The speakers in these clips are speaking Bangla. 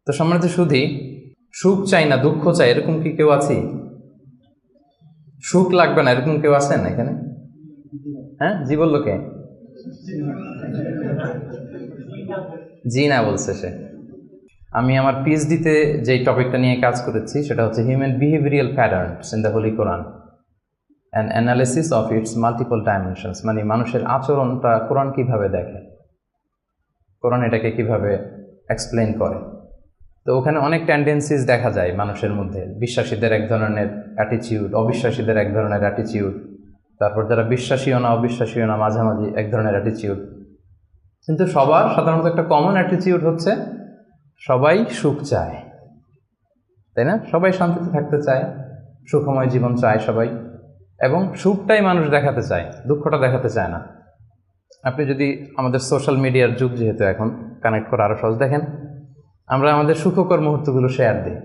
তো সম্মানিত সুধী, সুখ চাই না দুঃখ চাই এরকম কি কেউ আছে? সুখ লাগবে না এরকম কেউ আছেন এখানে? হ্যাঁ, জি বললো কে? জি না বলছে সে। আমি আমার পিএইচডিতে যে টপিকটা নিয়ে কাজ করেছি সেটা হচ্ছে human behavioural patterns in the Holi Quran and analysis of its multiple dimensions. মানে মানুষের আচরণটা কোরআন কিভাবে দেখে, কোরআন এটাকে কিভাবে এক্সপ্লেন করে। তো ওখানে অনেক টেন্ডেন্সিস দেখা যায় মানুষের মধ্যে। বিশ্বাসীদের এক ধরনের অ্যাটিচিউড, অবিশ্বাসীদের এক ধরনের অ্যাটিচিউড, তারপর যারা বিশ্বাসীও না অবিশ্বাসীও না মাঝামাঝি এক ধরনের অ্যাটিচিউড। কিন্তু সবার সাধারণত একটা কমন অ্যাটিচিউড হচ্ছে সবাই সুখ চায়, তাই না? সবাই শান্তিতে থাকতে চায়, সুখময় জীবন চায় সবাই, এবং সুখটাই মানুষ দেখাতে চায়, দুঃখটা দেখাতে চায় না। আপনি যদি আমাদের সোশ্যাল মিডিয়ার যুগ যেহেতু এখন, কানেক্ট করা আরও সহজ। দেখেন, আমরা আমাদের সুখকর মুহূর্তগুলো শেয়ার দিই,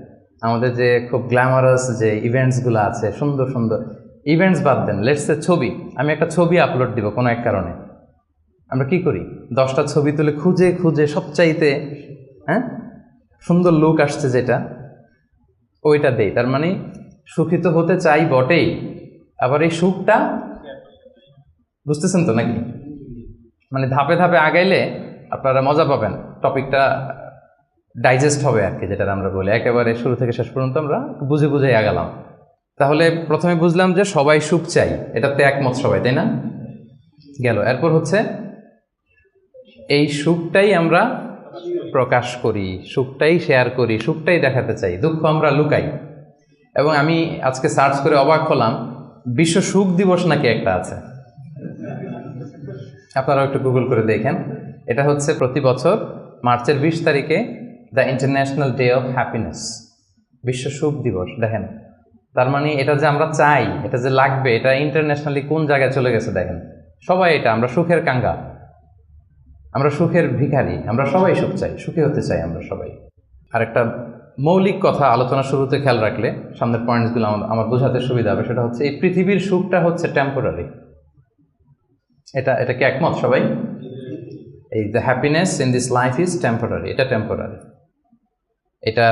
আমাদের যে খুব গ্ল্যামারাস যে ইভেন্টসগুলো আছে, সুন্দর সুন্দর ইভেন্টস বাদ দেন, লেটস এ ছবি, আমি একটা ছবি আপলোড দিব কোনো এক কারণে, আমরা কি করি? 10টা ছবি তুলে খুঁজে খুঁজে সবচাইতে সুন্দর লুক আসছে যেটা, ওইটা দেই। তার মানে সুখী তো হতে চাই বটেই, আবার এই সুখটা বুঝতেছেন তো নাকি? মানে ধাপে ধাপে আগাইলে আপনারা মজা পাবেন, টপিকটা ডাইজেস্ট হবে আর কি, যেটা আমরা বলি। একেবারে শুরু থেকে শেষ পর্যন্ত আমরা বুঝে বুঝে আগালাম। তাহলে প্রথমে বুঝলাম যে সবাই সুখ চাই, এটাতে একমত সবাই, তাই না? গেল। এরপর হচ্ছে এই সুখটাই আমরা প্রকাশ করি, সুখটাই শেয়ার করি, সুখটাই দেখাতে চাই, দুঃখ আমরা লুকাই। এবং আমি আজকে সার্চ করে অবাক হলাম, বিশ্ব সুখ দিবস নাকি একটা আছে। আপনারাও একটু গুগল করে দেখেন। এটা হচ্ছে প্রতি বছর মার্চের 20 তারিখে the international day of happiness, বিশ্ব সুখ দিবস। দেখেন, তার মানে এটা যে আমরা চাই, এটা যে লাগবে, এটা ইন্টারন্যাশনালি কোন জায়গায় চলে গেছে দেখেন। সবাই এটা, আমরা সুখের কাঙ্গাল, আমরা সুখের ভিখারি, আমরা সবাই সুখ চাই, সুখী হতে চাই আমরা সবাই। আর একটা মৌলিক কথা আলোচনা শুরুতে খেয়াল রাখলে সামনের পয়েন্টসগুলো আমার বোঝাতে সুবিধা হবে, সেটা হচ্ছে এই পৃথিবীর সুখটা হচ্ছে টেম্পোরারি। এটা কি একমত সবাই? এই the happiness in this life is temporary, এটা টেম্পোরারি, এটা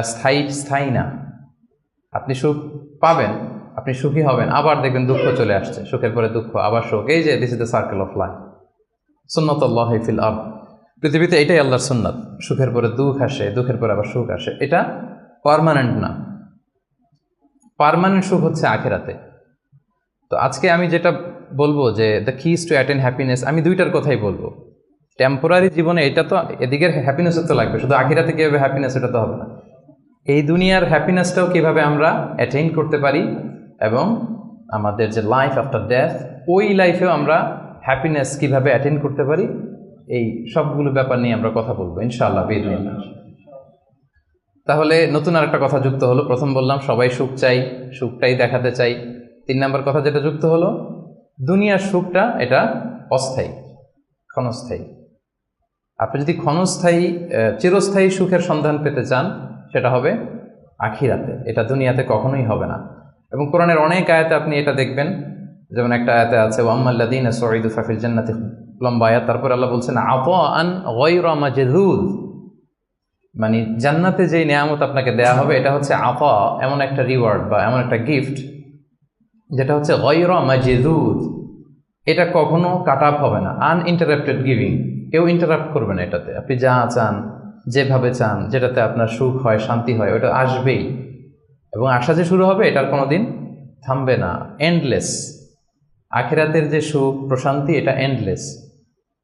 স্থায়ী না। আপনি সুখ পাবেন, আপনি সুখী হবেন, আবার দেখবেন দুঃখ চলে আসছে, সুখের পরে দুঃখ, আবার সুখ। এই যে this is the circle of life, সুন্নাতুল্লাহি ফিল আরদ। পৃথিবীতে এটাই আল্লাহর সুন্নাত, সুখের পরে দুঃখ আসে, দুঃখের পরে আবার সুখ আসে। এটা পার্মানেন্ট না, পার্মানেন্ট সুখ হচ্ছে আখিরাতে। তো আজকে আমি যেটা বলবো যে the keys two attain happiness, আমি দুইটার কথাই বলবো। টেম্পোরারি জীবনে এটা তো, এদিকের হ্যাপিনেসও তো লাগবে, শুধু আখিরাতে কীভাবে হ্যাপিনেস এটা তো হবে না। এই দুনিয়ার হ্যাপিনেসটাও কীভাবে আমরা অ্যাটেইন করতে পারি, এবং আমাদের যে লাইফ আফটার ডেথ, ওই লাইফেও আমরা হ্যাপিনেস কীভাবে অ্যাটেইন করতে পারি, এই সবগুলো ব্যাপার নিয়ে আমরা কথা বলবো ইনশাআল্লাহ বিইজনিল্লাহ। তাহলে নতুন আরেকটা কথা যুক্ত হলো। প্রথম বললাম সবাই সুখ চাই, সুখটাই দেখাতে চাই। 3 নম্বর কথা যেটা যুক্ত হলো, দুনিয়ার সুখটা এটা অস্থায়ী, ক্ষণস্থায়ী। আপনি যদি চিরস্থায়ী সুখের সন্ধান পেতে চান, সেটা হবে আখিরাতে, এটা দুনিয়াতে কখনোই হবে না। এবং কোরআনের অনেক আয়াতে আপনি এটা দেখবেন, যেমন একটা আয়াতে আছে ওয়াম্মাল্লাযীনা সুঈদু ফাফিল জান্নাতি, লম্বা আয়াত। তারপর আল্লাহ বলছেন আতাআন গায়রা মাজযুয, মানে জান্নাতে যেই নিয়ামত আপনাকে দেয়া হবে এটা হচ্ছে আতা, এমন একটা রিওয়ার্ড বা এমন একটা গিফট যেটা হচ্ছে গায়রা মাজযুয, এটা কখনো কাট আপ হবে না, আনইন্টারাপ্টেড গিভিং, কেউ ইন্টারাপ্ট করবে না এটাতে। আপনি যা চান, যেভাবে চান, যেটাতে আপনার সুখ হয়, শান্তি হয়, ওটা আসবেই, এবং আসা যে শুরু হবে এটার কোনো দিন থামবে না, এন্ডলেস। আখিরাতের যে সুখ প্রশান্তি এটা এন্ডলেস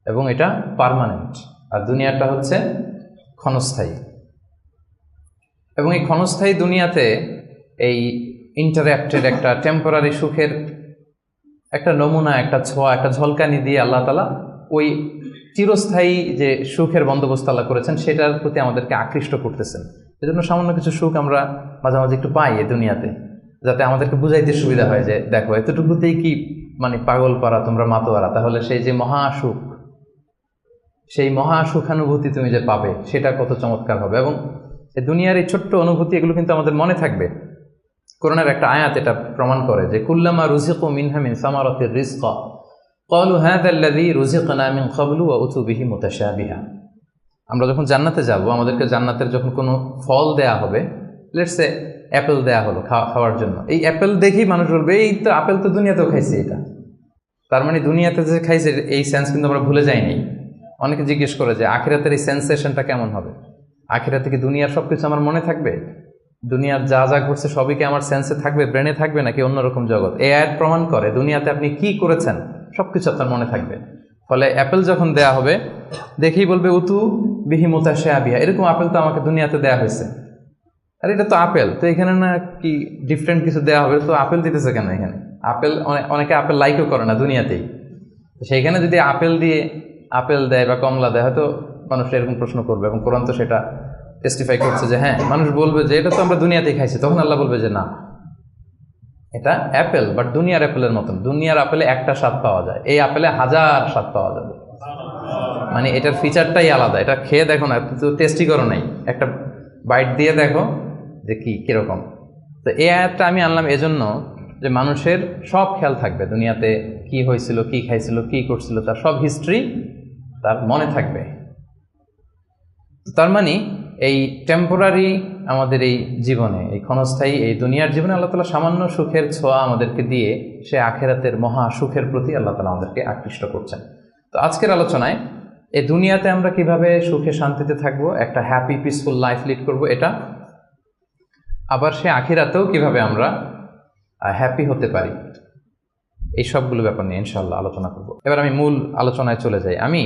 এবং এটা পার্মানেন্ট, আর দুনিয়াটা হচ্ছে ক্ষণস্থায়ী। এবং এই ক্ষণস্থায়ী দুনিয়াতে এই ইন্টারাপ্টেড একটা টেম্পোরারি সুখের একটা নমুনা, একটা ছোঁয়া, একটা ঝলকানি দিয়ে আল্লাহ তাআলা ওই চিরস্থায়ী যে সুখের বন্দোবস্ত আল্লাহ করেছেন সেটার প্রতি আমাদেরকে আকৃষ্ট করতেছেন। এজন্য সামান্য কিছু সুখ আমরা মাঝে মাঝে একটু পাই এই দুনিয়াতে, যাতে আমাদেরকে বুঝাইতে সুবিধা হয় যে দেখো এতটুকুতেই কি মানে পাগল পারা, তোমরা মাতোয়ারা। তাহলে সেই যে মহাসুখ, সেই মহাসুখানুভূতি তুমি যে পাবে সেটা কত চমৎকার হবে। এবং এই দুনিয়ার এই ছোট্ট অনুভূতি এগুলো কিন্তু আমাদের মনে থাকবে। কোরআনের একটা আয়াত এটা প্রমাণ করে যে কুল্লামা রুজিকু মিনহা মিন সামারাতির রিজকা ক্বালু হাযা আল্লাযী রুজিকনা মিন ক্বাবলু ওয়া উতু বিহি মুতাশাবিহা। আমরা যখন জান্নাতে যাব, আমাদেরকে জান্নাতের যখন কোনো ফল দেয়া হবে, লেটস সে অ্যাপেল দেয়া হলো খাওয়ার জন্য, এই অ্যাপেল দেখেই মানুষ বলবে এই তো আপেল তো দুনিয়াতেও খাইছে এটা। তার মানে দুনিয়াতে যে খাইছে এই সেন্স কিন্তু আমরা ভুলে যাইনি। অনেকে জিজ্ঞেস করে যে আখিরাতের এই সেন্সেশনটা কেমন হবে, আখিরাতে কি দুনিয়ার সব কিছু আমার মনে থাকবে, দুনিয়ার যা যা ঘটছে সবই কি আমার সেন্সে থাকবে, ব্রেনে থাকবে, নাকি অন্যরকম জগৎ? এই আয়াত প্রমাণ করে দুনিয়াতে আপনি কি করেছেন সব কিছু আপনার মনে থাকবে। ফলে অ্যাপেল যখন দেয়া হবে দেখেই বলবে উতু বিহি মুতাশাবিহা, এরকম আপেল তো আমাকে দুনিয়াতে দেয়া হয়েছে, আর এটা তো আপেল, তো এখানে না কি ডিফারেন্ট কিছু দেওয়া হবে, তো আপেল দিতেছে কেন এখানে? আপেল অনেকে আপেল লাইকও করে না দুনিয়াতেই, সেইখানে যদি আপেল দিয়ে আপেল দেয় বা কমলা দেয়, হয়তো মানুষ এরকম প্রশ্ন করবে, এবং কোরআন তো সেটা টেস্টিফাই করছে যে হ্যাঁ, মানুষ বলবে যে এটা তো আমরা দুনিয়াতেই খাইছি। তখন আল্লাহ বলবে যে না, এটা অ্যাপেল, বাট দুনিয়ার অ্যাপেলের মতন। দুনিয়ার আপেলে একটা স্বাদ পাওয়া যায়, এই আপেলে 1000 স্বাদ পাওয়া যাবে। মানে এটার ফিচারটাই আলাদা। এটা খেয়ে দেখো না, তো টেস্টি করো নাই, একটা বাইট দিয়ে দেখো যে কিরকম। তো এই আয়াতটা আমি আনলাম এজন্য যে মানুষের সব খেয়াল থাকবে, দুনিয়াতে কি হয়েছিল, কি খাইছিল, কি করছিল, তার সব হিস্ট্রি তার মনে থাকবে। তার মানে এই টেম্পোরারি আমাদের এই জীবনে, এই ক্ষণস্থায়ী এই দুনিয়ার জীবনে আল্লাহ তাআলা সামান্য সুখের ছোঁয়া আমাদেরকে দিয়ে সে আখেরাতের মহা সুখের প্রতি আল্লাহ তাআলা আমাদেরকে আকৃষ্ট করছেন। তো আজকের আলোচনায় এই দুনিয়াতে আমরা কিভাবে সুখে শান্তিতে থাকবো, একটা হ্যাপি পিসফুল লাইফ লিড করব, এটা আবার সে আখিরাতেও কিভাবে আমরা হ্যাপি হতে পারি, এই সবগুলো ব্যাপার নিয়ে ইনশাআল্লাহ আলোচনা করব। এবার আমি মূল আলোচনায় চলে যাই। আমি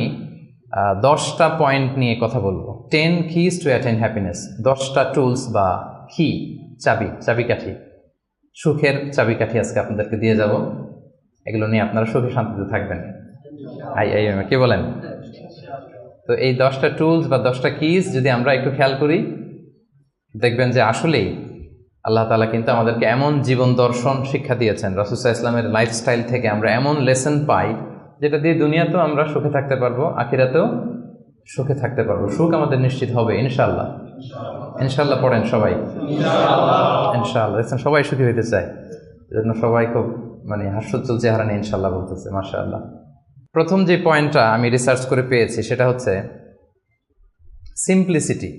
10টা পয়েন্ট নিয়ে কথা বলবো। 10 keys to attain happiness, 10টা টুলস বা কি চাবিকাঠি, সুখের চাবিকাঠি আজকে আপনাদেরকে দিয়ে যাব। এগুলো নিয়ে আপনারা সুখে শান্তিতে থাকবেন। কি বলেন? তো এই 10টা টুলস বা 10টা কিজ যদি আমরা একটু খেয়াল করি, দেখবেন যে আসলেই আল্লাহ তাআলা কিন্তু আমাদেরকে এমন জীবন দর্শন শিক্ষা দিয়েছেন, রাসূল সাল্লাল্লাহু আলাইহি ওয়াসাল্লামের লাইফস্টাইল থেকে আমরা এমন লেসন পাই যেটা দিয়ে দুনিয়াতেও আমরা সুখে থাকতে পারবো, আখিরাতেও সুখে থাকতে পারবো। সুখ আমাদের নিশ্চিত হবে ইনশাআল্লাহ। ইনশাআল্লাহ পড়েন সবাই, ইনশাআল্লাহ। দেখছেন সবাই সুখী হইতে চায়, এজন্য সবাই খুব হাস্যোজ্জ্বল চেহারা নিয়ে ইনশাআল্লাহ বলতেছে, মাশাআল্লাহ। প্রথম যে পয়েন্টটা আমি রিসার্চ করে পেয়েছি সেটা হচ্ছে সিম্পলিসিটি।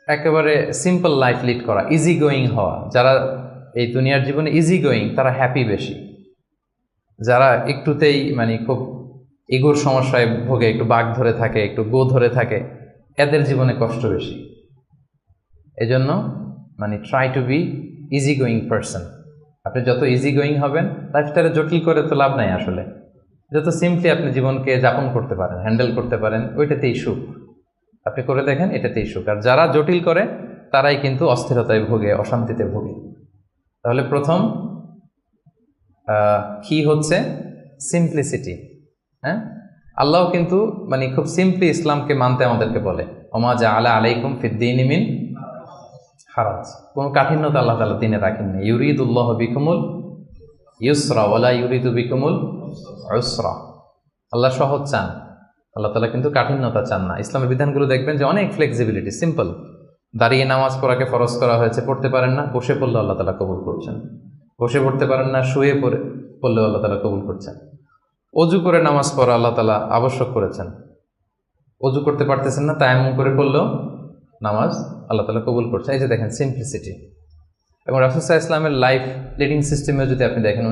একেবারে সিম্পল লাইফ লিড করা, ইজি গোয়িং হওয়া। যারা এই দুনিয়ার জীবনে ইজি গোয়িং তারা হ্যাপি বেশি। যারা একটুতেই খুব ইগোর সমস্যায় ভোগে, একটু বাঘ ধরে থাকে, একটু গো ধরে থাকে, এদের জীবনে কষ্ট বেশি। এজন্য try to be easy going person. আপনি যত ইজি গোয়িং হবেন, লাইফটারে জটিল করে তো লাভ নাই আসলে। যত সিম্পলি আপনি জীবনকে যাপন করতে পারেন, হ্যান্ডেল করতে পারেন, ওইটাতেই সুখ। আপনি করে দেখেন, এটাতেই সুখ। আর যারা জটিল করে তারাই কিন্তু অস্থিরতায় ভোগে, অশান্তিতে ভোগে। তাহলে প্রথম কি হচ্ছে সিম্পলিসিটি। হ্যাঁ, আল্লাহ কিন্তু খুব সিম্পলি ইসলামকে মানতে আমাদেরকে বলে, ওমা জাআলা আলাইকুম ফিদ্দীনি মিন হারাজ। কোনো কাঠিন্যতা আল্লাহ তাআলা দ্বীনে রাখেননি। ইউরিদুল্লাহু বিকুমুল ইউসরা ওয়ালা ইউরিদু বিকুমুল উসরা। আল্লাহ সহজ চান, আল্লাহ তাআলা কিন্তু কাঠিন্যতা চান না। ইসলামের বিধানগুলো দেখবেন যে অনেক ফ্লেক্সিবিলিটি, সিম্পল। দাঁড়িয়ে নামাজ পড়াকে ফরজ করা হয়েছে, পড়তে পারেন না, বসে পড়লে আল্লাহ তাআলা কবুল করছেন। বসে পড়তে পারেন না, শুয়ে পড়লেও আল্লাহ তাআলা কবুল করছেন। অজু করে নামাজ পড়া আল্লাহ তাআলা আবশ্যক করেছেন। অজু করতে পারতেছেন না, তায়াম্মুম করে পড়লেও নামাজ আল্লাহ তাআলা কবুল করছেন। এই যে দেখেন সিম্পলিসিটি। এবং রাসূল সাল্লাল্লাহু আলাইহি ওয়াসাল্লামের লাইফ লিডিং সিস্টেমে যদি আপনি দেখেন,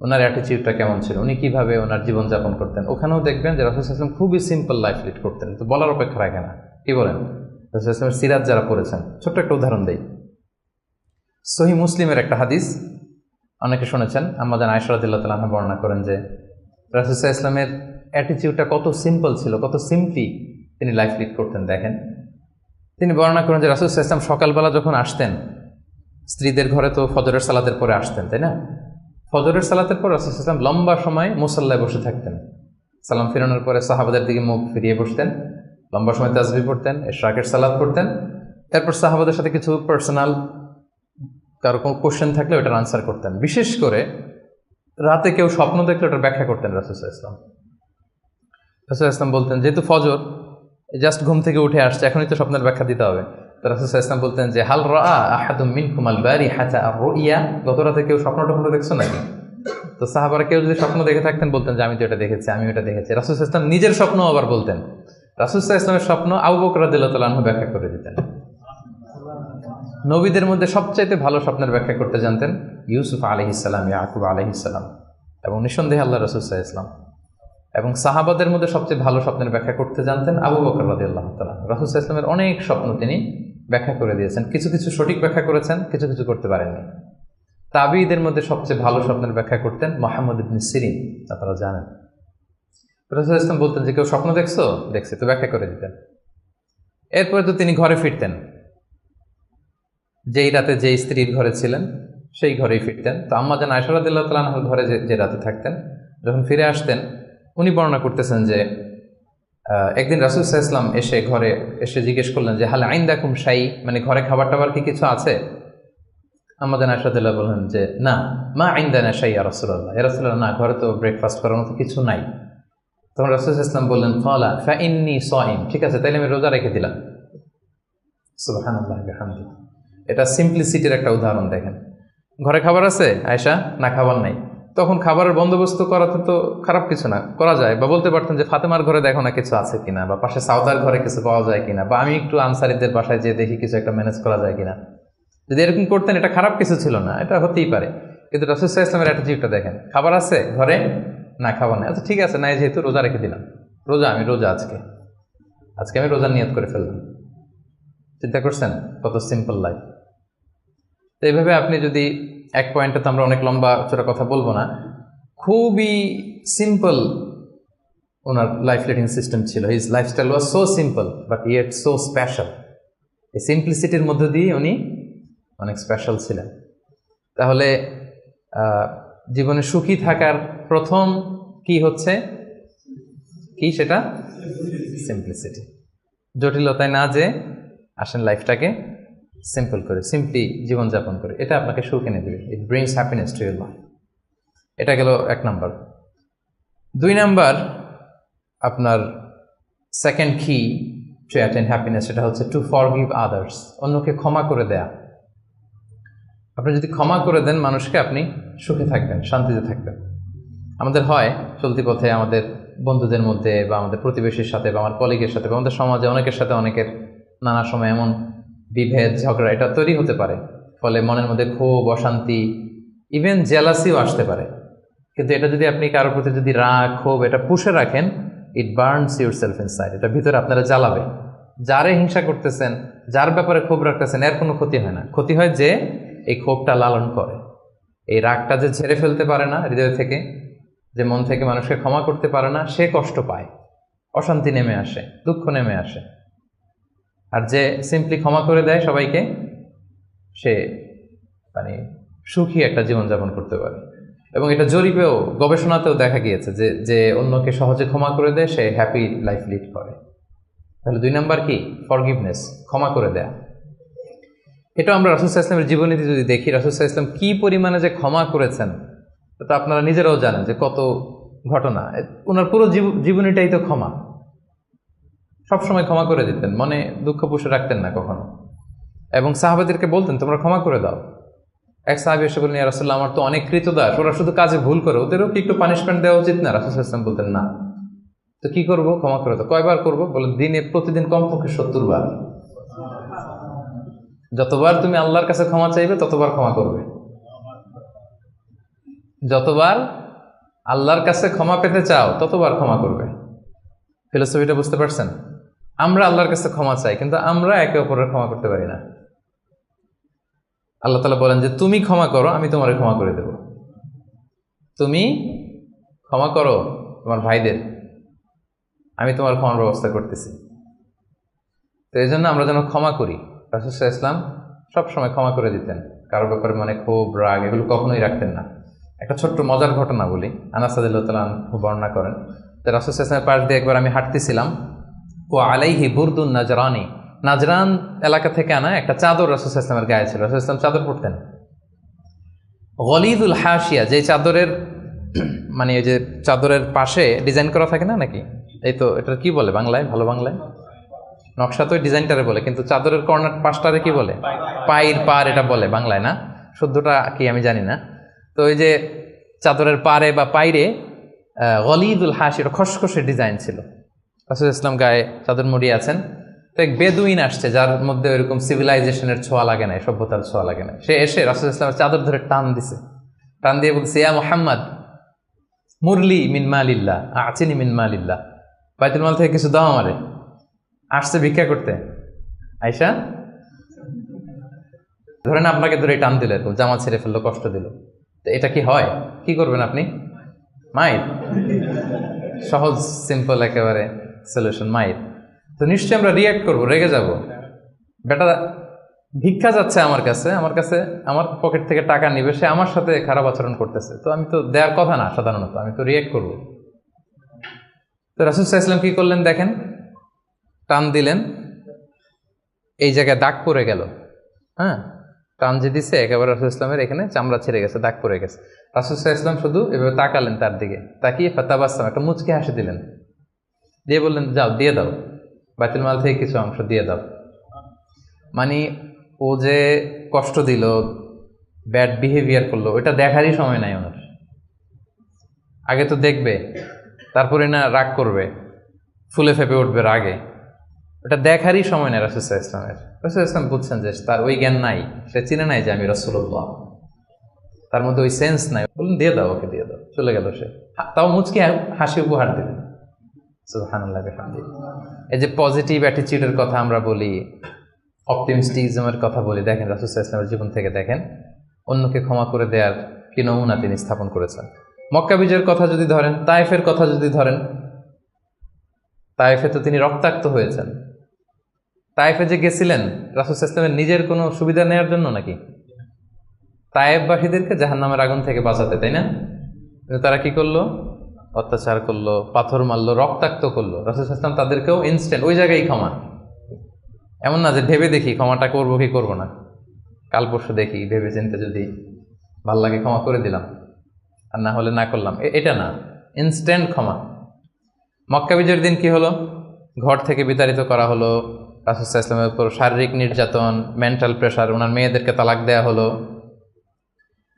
ওনার অ্যাটিটিউডটা কেমন ছিল, উনি কিভাবে ওনার জীবনযাপন করতেন, ওখানেও দেখবেন যে রাসূল সাল্লাল্লাহু আলাইহি ওয়াসাল্লাম খুবই সিম্পল লাইফ লিড করতেন। তো বলার অপেক্ষা রাখে না। কি বলেন? রাসূল সাল্লাল্লাহু আলাইহি ওয়াসাল্লামের সিরাত যারা পড়েছেন, ছোট্ট একটা উদাহরণ দেই। সহিহ মুসলিমের একটা হাদিস অনেকে শুনেছেন, আম্মা জান আয়েশা রাদিয়াল্লাহু তাআলা আনহা বর্ণনা করেন যে রাসূল সাল্লাল্লাহু আলাইহি ওয়াসাল্লামের অ্যাটিটিউডটা কত সিম্পল ছিল, কত সিম্পলি তিনি লাইফ লিড করতেন। দেখেন, তিনি বর্ণনা করেন যে রাসূল সাল্লাল্লাহু আলাইহি ওয়াসাল্লাম সকালবেলা যখন আসতেন, স্ত্রীদের ঘরে তো ফজরের সালাতের পরে আসতেন, তাই না? ফজরের সালাতের পর রাসূল সাল্লাল্লাহু আলাইহি ওয়াসাল্লাম লম্বা সময় মুসাল্লায় বসে থাকতেন। সালাম ফিরানোর পরে সাহাবাদের দিকে মুখ ফিরিয়ে বসতেন, লম্বা সময় তাসবিহ পড়তেন, ইশরাকের সালাত পড়তেন। এরপর সাহাবাদের সাথে কিছু পার্সোনাল কারো কোনো কোশ্চেন থাকলে ওটার আনসার করতেন। বিশেষ করে রাতে কেউ স্বপ্ন দেখলে ওটার ব্যাখ্যা করতেন রাসূল সাল্লাল্লাহু আলাইহি ওয়াসাল্লাম। রাসূল সাল্লাল্লাহু আলাইহি ওয়াসাল্লাম বলতেন, যেহেতু ফজর জাস্ট ঘুম থেকে উঠে আসছে, এখনই তো স্বপ্নের ব্যাখ্যা দিতে হবে। তো রাসূল সাল্লাল্লাহু আলাইহি ওয়াসাল্লাম বলতেন যে হাল রাআ আহাদুম মিনকুম আল বারিহাতা আর রুইয়া, গত রাতে কেউ স্বপ্ন দেখছো নাকি? তো সাহাবারা কেউ যদি স্বপ্ন দেখে থাকতেন বলতেন যে আমি তো এটা দেখেছি, আমি ওটা দেখেছি। রাসূল সাল্লাল্লাহু আলাইহি ওয়াসাল্লাম নিজের স্বপ্ন আবার বলতেন। রাসূল সাল্লাল্লাহু আলাইহি ওয়াসাল্লামের স্বপ্ন আবু বকর রাদিয়াল্লাহু তাআলা আনহু ব্যাখ্যা করে দিতেন। নবীদের মধ্যে সবচাইতে ভালো স্বপ্নের ব্যাখ্যা করতে জানতেন ইউসুফ আলাইহিস সালাম, ইয়াকুব আলাইহিস সালাম এবং নিঃসন্দেহে আল্লাহ রাসূল সাল্লাল্লাহু আলাইহি ওয়াসাল্লাম। এবং সাহাবাদের মধ্যে সবচেয়ে ভালো স্বপ্নের ব্যাখ্যা করতে জানতেন আবু বকর রাদিয়াল্লাহু তাআলা। রাসূল সাল্লাল্লাহু আলাইহি ওয়াসাল্লামের অনেক স্বপ্ন তিনি ব্যাখ্যা করে দিয়েছেন, কিছু কিছু সঠিক ব্যাখ্যা করেছেন, কিছু কিছু করতে পারেননি। তাবিঈদের মধ্যে সবচেয়ে ভালো স্বপ্নের ব্যাখ্যা করতেন মুহাম্মদ ইবনে সিরিন, আপনারা জানেন। রাসূল সাল্লাল্লাহু আলাইহি ওয়াসাল্লাম বলতেন যে কেউ স্বপ্ন দেখছো? দেখছি, তো ব্যাখ্যা করে দিতেন। এরপরে তো তিনি ঘরে ফিরতেন, যেই রাতে যে স্ত্রীর ঘরে ছিলেন সেই ঘরেই ফিরতেন। তো আম্মা জান আয়েশা রাদিয়াল্লাহু তাআলা আনহার ঘরে যে রাতে থাকতেন, যখন ফিরে আসতেন উনি বর্ণনা করতেছেন যে একদিন রাসূল সাল্লাল্লাহু আলাইহি ওয়াসাল্লাম এসে ঘরে এসে জিজ্ঞেস করলেন যে হাল আইনদাকুম শাই, মানে ঘরে খাবার টাবার কি কিছু আছে? আম্মা জান আয়েশা রাদিয়াল্লাহু বললেন যে না, মা আইনদানা শাই ইয়া রাসূলুল্লাহ, ইয়া রাসূলুল্লাহ না, ঘরে তো ব্রেকফাস্ট করার মতো কিছু নাই। তখন রাসূল সাল্লাল্লাহু আলাইহি ওয়াসাল্লাম বললেন ফালা ফা ইন্নী সাইম, ঠিক আছে তাইলে আমি রোজা রেখে দিলাম। সুবহানাল্লাহ বিহামদিহি। এটা সিম্পলিসিটির একটা উদাহরণ। দেখেন, ঘরে খাবার আছে আয়েশা, না খাবার নাই, তখন খাবারের বন্দোবস্ত করাতে তো খারাপ কিছু না, করা যায়। বা বলতে পারতেন যে ফাতেমার ঘরে দেখো না কিছু আছে কিনা, বা পাশে সাউদার ঘরে কিছু পাওয়া যায় কিনা, বা আমি একটু আনসারিদের বাসায় যেয়ে দেখি কিছু একটা ম্যানেজ করা যায় কিনা। যদি এরকম করতেন এটা খারাপ কিছু ছিল না, এটা হতেই পারে। কিন্তু রাসূল সাল্লাল্লাহু আলাইহি ওয়াসাল্লামের অ্যাটিটিউডটা দেখেন, খাবার আছে ঘরে, না খাবার নেই, আচ্ছা ঠিক আছে, নাই যেহেতু রোজা রেখে দিলাম, আমি রোজা আজকে আমি রোজার নিয়ত করে ফেললাম। চিন্তা করছেন কত সিম্পল লাইফ। তো এইভাবে আপনি যদি এক পয়েন্টে, তো আমরা অনেক লম্বা চোরা কথা বলবো না, খুবই সিম্পল ওনার লাইফ লিডিং সিস্টেম ছিল। His lifestyle was so simple but yet so special. এই সিম্পলিসিটির মধ্য দিয়ে উনি অনেক স্পেশাল ছিলেন। তাহলে জীবনে সুখী থাকার প্রথম কি হচ্ছে, কি সেটা? সিম্পলিসিটি। জটিলতায় না যে আসেন লাইফটাকে সিম্পল করে, সিম্পলি জীবনযাপন করে, এটা আপনাকে সুখ এনে দেবে। ইট brings happiness to your life. এটা গেল 1 নাম্বার। 2 নাম্বার, আপনার সেকেন্ড কি টু অ্যাটেইন হ্যাপিনেস, সেটা হচ্ছে টু ফরগিভ আদার্স, অন্যকে ক্ষমা করে দেয়া। আপনি যদি ক্ষমা করে দেন মানুষকে, আপনি সুখে থাকবেন, শান্তিতে থাকবেন। আমাদের হয় চলতি পথে আমাদের বন্ধুদের মধ্যে বা আমাদের প্রতিবেশীর সাথে বা আমার কলিগের সাথে বা আমাদের সমাজে অনেকের সাথে অনেকের নানা সময় এমন বিভেদ ঝগড়া এটা তৈরি হতে পারে, ফলে মনের মধ্যে ক্ষোভ, অশান্তি, ইভেন জেলাসিও আসতে পারে। কিন্তু এটা যদি আপনি কারোর প্রতি যদি রাগ, ক্ষোভ এটা পুষে রাখেন, ইট বার্নস ইউর সেলফ ইনসাইড, এটা ভিতরে আপনারা জ্বালাবে। যারে হিংসা করতেছেন, যার ব্যাপারে ক্ষোভ রাখতেছেন, এর কোনো ক্ষতি হয় না। ক্ষতি হয় যে এই ক্ষোভটা লালন করে, এই রাগটা যে ঝেড়ে ফেলতে পারে না হৃদয় থেকে, যে মন থেকে মানুষকে ক্ষমা করতে পারে না, সে কষ্ট পায়, অশান্তি নেমে আসে, দুঃখ নেমে আসে। আর যে সিম্পলি ক্ষমা করে দেয় সবাইকে, সে মানে সুখী একটা জীবনযাপন করতে পারে। এবং এটা জরিপেও, গবেষণাতেও দেখা গিয়েছে যে যে অন্যকে সহজে ক্ষমা করে দেয় সে হ্যাপি লাইফ লিড করে। তাহলে 2 নাম্বার কি? ফরগিভনেস, ক্ষমা করে দেয়া। এটা আমরা রাসূল সাল্লাল্লাহু আলাইহি ওয়াসাল্লামের জীবনীতে যদি দেখি, রাসূল সাল্লাল্লাহু আলাইহি ওয়াসাল্লাম কি পরিমাণে যে ক্ষমা করেছেন, তো আপনারা নিজেরাও জানেন যে কত ঘটনা। ওনার পুরো জীবনীটাই তো ক্ষমা। সবসময় ক্ষমা করে দিতেন, মনে দুঃখ পুষে রাখতেন না কখনো। এবং সাহাবাদেরকে বলতেন তোমরা ক্ষমা করে দাও। এক সাহাবী এসে বললেন ইয়া রাসূলুল্লাহ, আমার তো অনেক কৃতদাস, ওরা শুধু কাজে ভুল করে, ওদেরও কি একটু পানিশমেন্ট দেওয়া উচিত না? রাসূল সাল্লাল্লাহু আলাইহি ওয়াসাল্লাম বলতেন না। তো কি করবো? ক্ষমা করে দাও। কয়বার করবো? বলে প্রতিদিন কমপক্ষে 70 বার। যতবার তুমি আল্লাহর কাছে ক্ষমা চাইবে ততবার ক্ষমা করবে। যতবার আল্লাহর কাছে ক্ষমা পেতে চাও ততবার ক্ষমা করবে। ফিলোসফিটা বুঝতে পারছেন? আমরা আল্লাহর কাছে ক্ষমা চাই, কিন্তু আমরা একে অপরের ক্ষমা করতে পারি না। আল্লাহ তাআলা বলেন যে তুমি ক্ষমা করো, আমি তোমারে ক্ষমা করে দেব। তুমি ক্ষমা করো তোমার ভাইদের, আমি তোমার ক্ষমার ব্যবস্থা করতেছি। তো এই জন্য আমরা যেন ক্ষমা করি। রাসূল সাল্লাল্লাহু আলাইহি ওয়াসাল্লাম সবসময় ক্ষমা করে দিতেন, কারোর ব্যাপারে মানে ক্ষোভ, রাগ এগুলো কখনোই রাখতেন না। একটা ছোট্ট মজার ঘটনা বলি, আনাস রাদিয়াল্লাহু তাআলা আনহু বর্ণনা করেন যে রাসূল সাল্লাল্লাহু আলাইহি ওয়াসাল্লামের পাশ দিয়ে একবার আমি হাঁটতেছিলাম, ও আলাইহি বুরদুন নাজরানি, নাজরান এলাকা থেকে আনা একটা চাদর রাসূল সাল্লাল্লাহু আলাইহি ওয়াসাল্লামের গায়ে ছিল। রাসূল সাল্লাল্লাহু আলাইহি ওয়াসাল্লাম চাদর পরতেন। গলিদুল হাসিয়া, যে চাদরের মানে এই যে চাদরের পাশে ডিজাইন করা থাকে না নাকি, এই তো এটা কি বলে বাংলায়, ভালো বাংলায়? নকশা তো ডিজাইনটারে বলে, কিন্তু চাদরের কর্নার পাশটারে কি বলে? পায়ের পার এটা বলে বাংলায়, না শুদ্ধটা কি আমি জানি না। তো ওই যে চাদরের পারে বা পাইরে গলিদুল হাসির খসখসে ডিজাইন ছিল। রাসূল ইসলাম গায়ে চাদর মুড়ি আছেন, তো এক বেদুইন আসছে যার মধ্যে ওইরকম সিভিলাইজেশনের ছোঁয়া লাগে নাই, সভ্যতার ছোঁয়া লাগে নাই। সে এসে রাসূল ইসলামের চাদর ধরে টান দিছে, টান দিয়ে বলছে, ইয়া মুহাম্মদ মুরলি মিন মালিল্লাহ আচিনি মিন মালিল্লাহ, বাইতুল মাল থেকে কিছু দাও আমারে। আসছে ভিক্ষা করতে, আয়সা ধরেন আপনাকে ধরে টান দিল, এরকম জামা ছেড়ে ফেললো, কষ্ট দিল, তো এটা কি হয়? কি করবেন আপনি? মাইর। সহজ সিম্পল একেবারে সলিউশন, মাইর। তো নিশ্চয়ই আমরা রিয়াক্ট করবো, রেগে যাব। বেটা ভিক্ষা যাচ্ছে আমার কাছে আমার পকেট থেকে টাকা নিবে, সে আমার সাথে খারাপ আচরণ করতেছে, তো আমি তো দেওয়ার কথা না সাধারণত, আমি তো রিয়াক্ট করবো। তো রাসূল সাল্লাল্লাহু আলাইহি ওয়াসাল্লাম কি করলেন দেখেন, টান দিলেন, এই জায়গায় দাগ পড়ে গেল। হ্যাঁ, টান যে দিছে একেবারে রাসূল ইসলামের এখানে চামড়া ছেড়ে গেছে, দাগ পড়ে গেছে। রাসূল সাল্লাল্লাহু আলাইহি ওয়াসাল্লাম শুধু এভাবে তাকালেন তার দিকে, তাকিয়ে ফাতাবাসসাম, একটা মুচকি হাসি দিলেন, দিয়ে বললেন, যাও দিয়ে দাও, বাইতুল মাল থেকে কিছু অংশ দিয়ে দাও। মানে ও যে কষ্ট দিল, ব্যাড বিহেভিয়ার করলো, ওটা দেখারই সময় নাই ওনার। আগে তো দেখবে, তারপরে না রাগ করবে, ফুলে ফেপে উঠবে রাগে, ওটা দেখারই সময় নেই রাসূল সাল্লাল্লাহু আলাইহি ওয়াসাল্লামের। রাসূল সাল্লাল্লাহু আলাইহি ওয়াসাল্লাম বুঝছেন যে তার ওই জ্ঞান নাই, সে চিনে নাই যে আমি রাসূলুল্লাহ, তার মধ্যে ওই সেন্স নাই। বললেন দিয়ে দাও, ওকে দিয়ে দাও, চলে গেল সে, তাও মুচকি হাসি উপহার দিলেন। সুবহানাল্লাহ বিহামদিহি। এই যে পজিটিভ অ্যাটিটিউডের কথা আমরা বলি, অপটিমিস্টিজমের কথা বলি, দেখেন রাসূল সাল্লাল্লাহু আলাইহি ওয়াসাল্লামের জীবন থেকে দেখেন অন্যকে ক্ষমা করে দেওয়ার কি নমুনা তিনি স্থাপন করেছেন। মক্কা বিজয়ের কথা যদি ধরেন, তায়েফের কথা যদি ধরেন, তায়েফে তো তিনি রক্তাক্ত হয়েছেন। তায়েফে যে গেছিলেন রাসূল সাল্লাল্লাহু আলাইহি ওয়াসাল্লামের নিজের কোনো সুবিধা নেওয়ার জন্য নাকি? তায়েফবাসীদেরকে জাহান্নামের আগুন থেকে বাঁচাতে, তাই না? কিন্তু তারা কি করলো? অত্যাচার করলো, পাথর মারলো, রক্তাক্ত করলো। রাসূল সাল্লাল্লাহু আলাইহি ওয়াসাল্লাম তাদেরকেও ইনস্ট্যান্ট ওই জায়গায় ক্ষমা, এমন না যে ভেবে দেখি ক্ষমাটা করবো কি করবো না, কাল পরশু দেখি, ভেবে চিন্তে যদি ভাল লাগে ক্ষমা করে দিলাম, আর না হলে না করলাম, এটা না, ইনস্ট্যান্ট ক্ষমা। মক্কা বিজয়ের দিন কি হলো? ঘর থেকে বিতাড়িত করা হলো, রাসূল সাল্লাল্লাহু আলাইহি ওয়াসাল্লামের উপর শারীরিক নির্যাতন, মেন্টাল প্রেশার, ওনার মেয়েদেরকে তালাক দেয়া হলো।